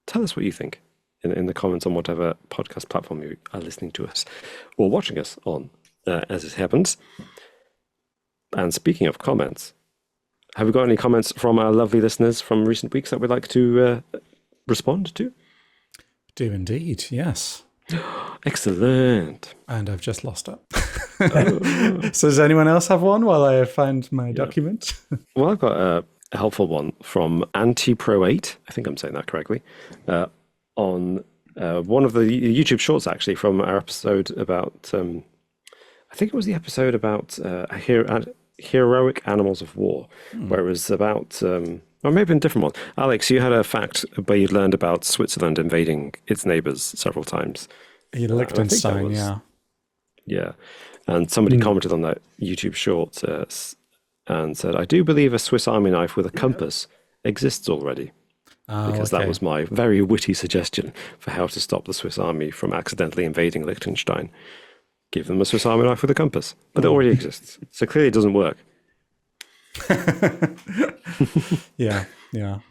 tell us what you think in the comments on whatever podcast platform you are listening to us or watching us on as it happens. And speaking of comments, have we got any comments from our lovely listeners from recent weeks that we'd like to respond to? Do indeed, yes. Excellent. And I've just lost it. So does anyone else have one while I find my document? Well, I've got a helpful one from AntiPro8. I think I'm saying that correctly. On one of the YouTube shorts, actually, from our episode about, I think it was the episode about heroic animals of war, where it was about, or maybe a different one. Alex, you had a fact where you'd learned about Switzerland invading its neighbours several times. Liechtenstein, yeah. Yeah. And somebody commented on that YouTube short and said, I do believe a Swiss Army knife with a compass exists already. Because that was my very witty suggestion for how to stop the Swiss Army from accidentally invading Liechtenstein. Give them a Swiss Army knife with a compass. But it already exists. So clearly it doesn't work. Yeah.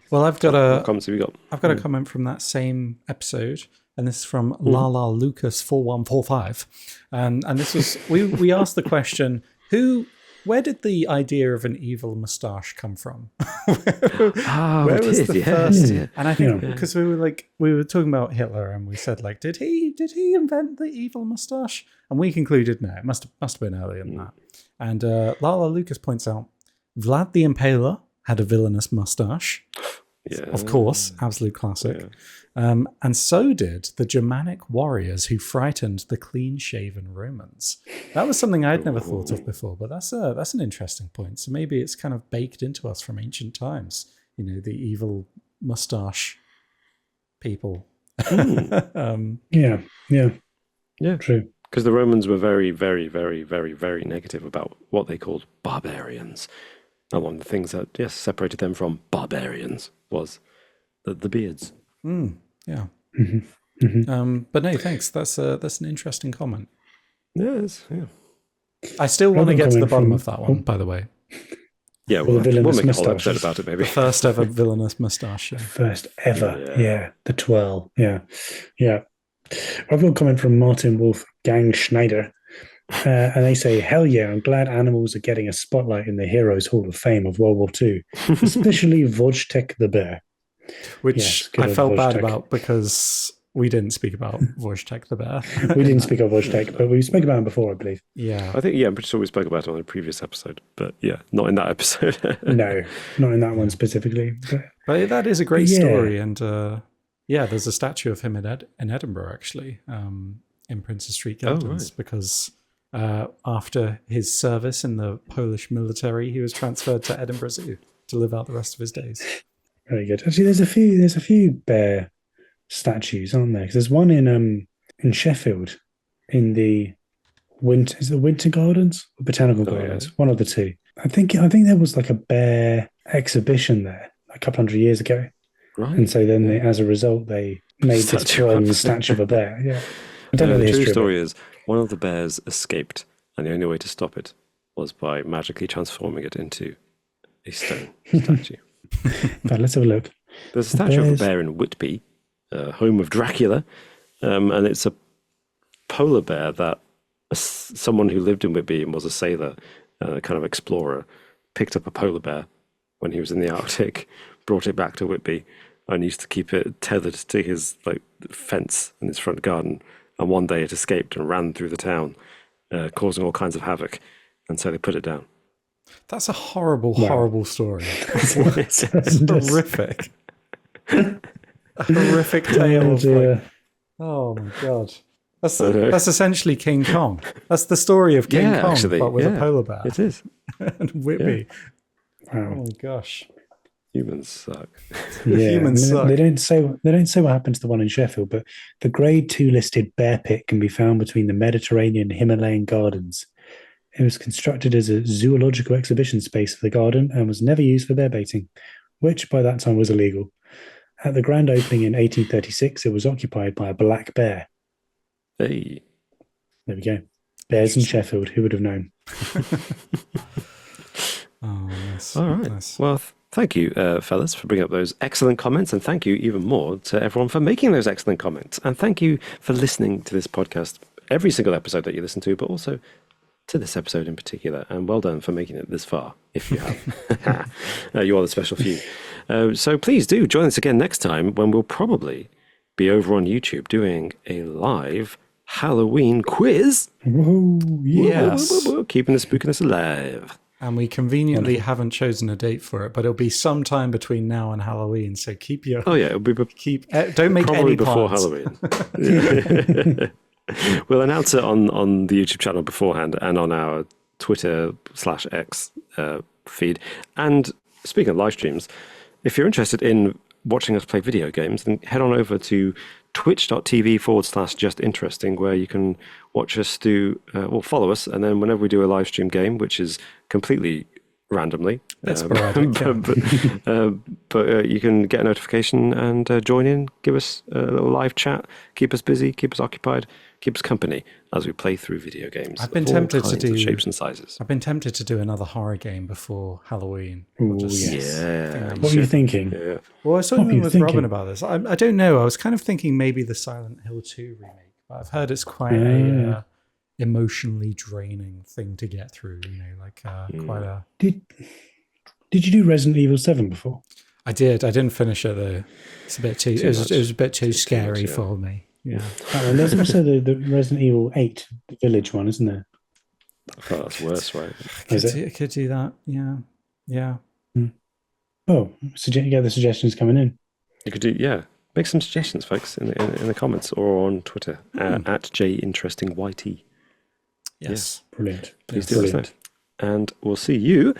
Well, I've got a comments have you got? I've got a comment from that same episode, and this is from Lala Lucas 4145, and this was we asked the question, where did the idea of an evil moustache come from? Where was the first? Yeah. And I think because we were talking about Hitler, and we said like, did he invent the evil moustache? And we concluded no, it must have been earlier than that. And Lala Lucas points out Vlad the Impaler had a villainous moustache. Yeah. Of course, absolute classic. Yeah. And so did the Germanic warriors who frightened the clean-shaven Romans. That was something I'd never thought of before, but that's an interesting point. So maybe it's kind of baked into us from ancient times, the evil moustache people. Yeah, true. Because the Romans were very, very, very, very, very negative about what they called barbarians. And one of the things that, separated them from barbarians was the beards. Yeah. But no, thanks. That's an interesting comment. Yes, yeah. I still want to get to the bottom of that one, by the way. Yeah, we'll make a whole episode about it, maybe. The first ever villainous moustache. Yeah. First ever, yeah. The twirl, yeah. I've got a comment from Martin Wolf Gang Schneider. And they say, hell yeah, I'm glad animals are getting a spotlight in the Heroes Hall of Fame of World War II, especially Wojtek the bear. Which I felt bad about because we didn't speak about Wojtek the bear. We didn't speak of Wojtek, but we spoke about him before, I believe. Yeah. I think, I'm pretty sure we spoke about it on a previous episode, but not in that episode. No, not in that one specifically. But that is a great story. And there's a statue of him in Edinburgh, actually, in Princes Street Gardens, because after his service in the Polish military, he was transferred to Edinburgh Zoo to live out the rest of his days. Very good. Actually, there's a few bear statues, aren't there? Because there's one in Sheffield in the Winter Gardens or Botanical Gardens, one of the two. I think there was like a bear exhibition there a couple hundred years ago, right? And so then as a result, they made this bronze statue of a bear. Yeah. I don't know the true story is one of the bears escaped, and the only way to stop it was by magically transforming it into a stone statue. But let's have a look. There's a statue of a bear in Whitby, home of Dracula, and it's a polar bear that someone who lived in Whitby and was a sailor, kind of explorer, picked up a polar bear when he was in the Arctic, brought it back to Whitby, and used to keep it tethered to his fence in his front garden. And one day it escaped and ran through the town, causing all kinds of havoc. And so they put it down. That's a horrible, Wow. horrible story. It's Horrific. A horrific tale Oh, of dear. like, oh my god. That's I know. that's essentially King Kong. That's the story of King Yeah, Kong, actually, but with yeah, a polar bear it is. and Whitby. Oh Wow. my gosh. Humans suck. Yeah, Humans suck. they don't say what happened to the one in Sheffield, but the Grade 2 listed bear pit can be found between the Mediterranean and Himalayan gardens. It was constructed as a zoological exhibition space for the garden and was never used for bear baiting, which by that time was illegal. At the grand opening in 1836, it was occupied by a black bear. Hey. There we go. Bears in Sheffield. Who would have known? Oh, nice. All right. Nice. Well, thank you, fellas, for bringing up those excellent comments. And thank you even more to everyone for making those excellent comments. And thank you for listening to this podcast, every single episode that you listen to, but also to this episode in particular. And well done for making it this far, if you have. You are the special few. So please do join us again next time when we'll probably be over on YouTube doing a live Halloween quiz. Whoa, Yes. Keeping the spookiness alive. And we conveniently haven't chosen a date for it, but it'll be sometime between now and Halloween. So keep your Oh, yeah, it'll be don't make probably any before plans. Halloween. We'll announce it on the YouTube channel beforehand and on our Twitter/X feed. And speaking of live streams, if you're interested in watching us play video games, then head on over to twitch.tv/justinteresting, where you can watch us follow us, and then whenever we do a live stream game, which is completely randomly, That's sporadic, but you can get a notification and join in, give us a little live chat, keep us busy, keep us occupied, keep us company as we play through video games. I've been of all tempted to kinds of do- shapes and sizes. I've been tempted to do another horror game before Halloween. Ooh, Just- yes. Yeah. What were you thinking? Yeah. Well, I was What were talking you with thinking? Robin about this. I don't know. I was kind of thinking maybe the Silent Hill 2 remake, but I've heard it's quite a emotionally draining thing to get through. You know, like quite a. Did you do Resident Evil 7 before? I did. I didn't finish it though. It's a bit too. It was a bit too scary yeah. for me. Yeah. Oh, and there's also the Resident Evil 8 the Village one, isn't there? Oh, that's worse, right? Could do that. Yeah. Yeah. Oh, yeah, the suggestions coming in. You could do, make some suggestions, folks, in the comments or on Twitter at JInterestingYT. Yes. Brilliant. Please do let us know. And we'll see you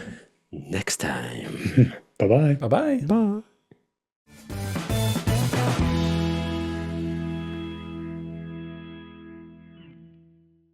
next time. Bye-bye. Bye bye. Bye.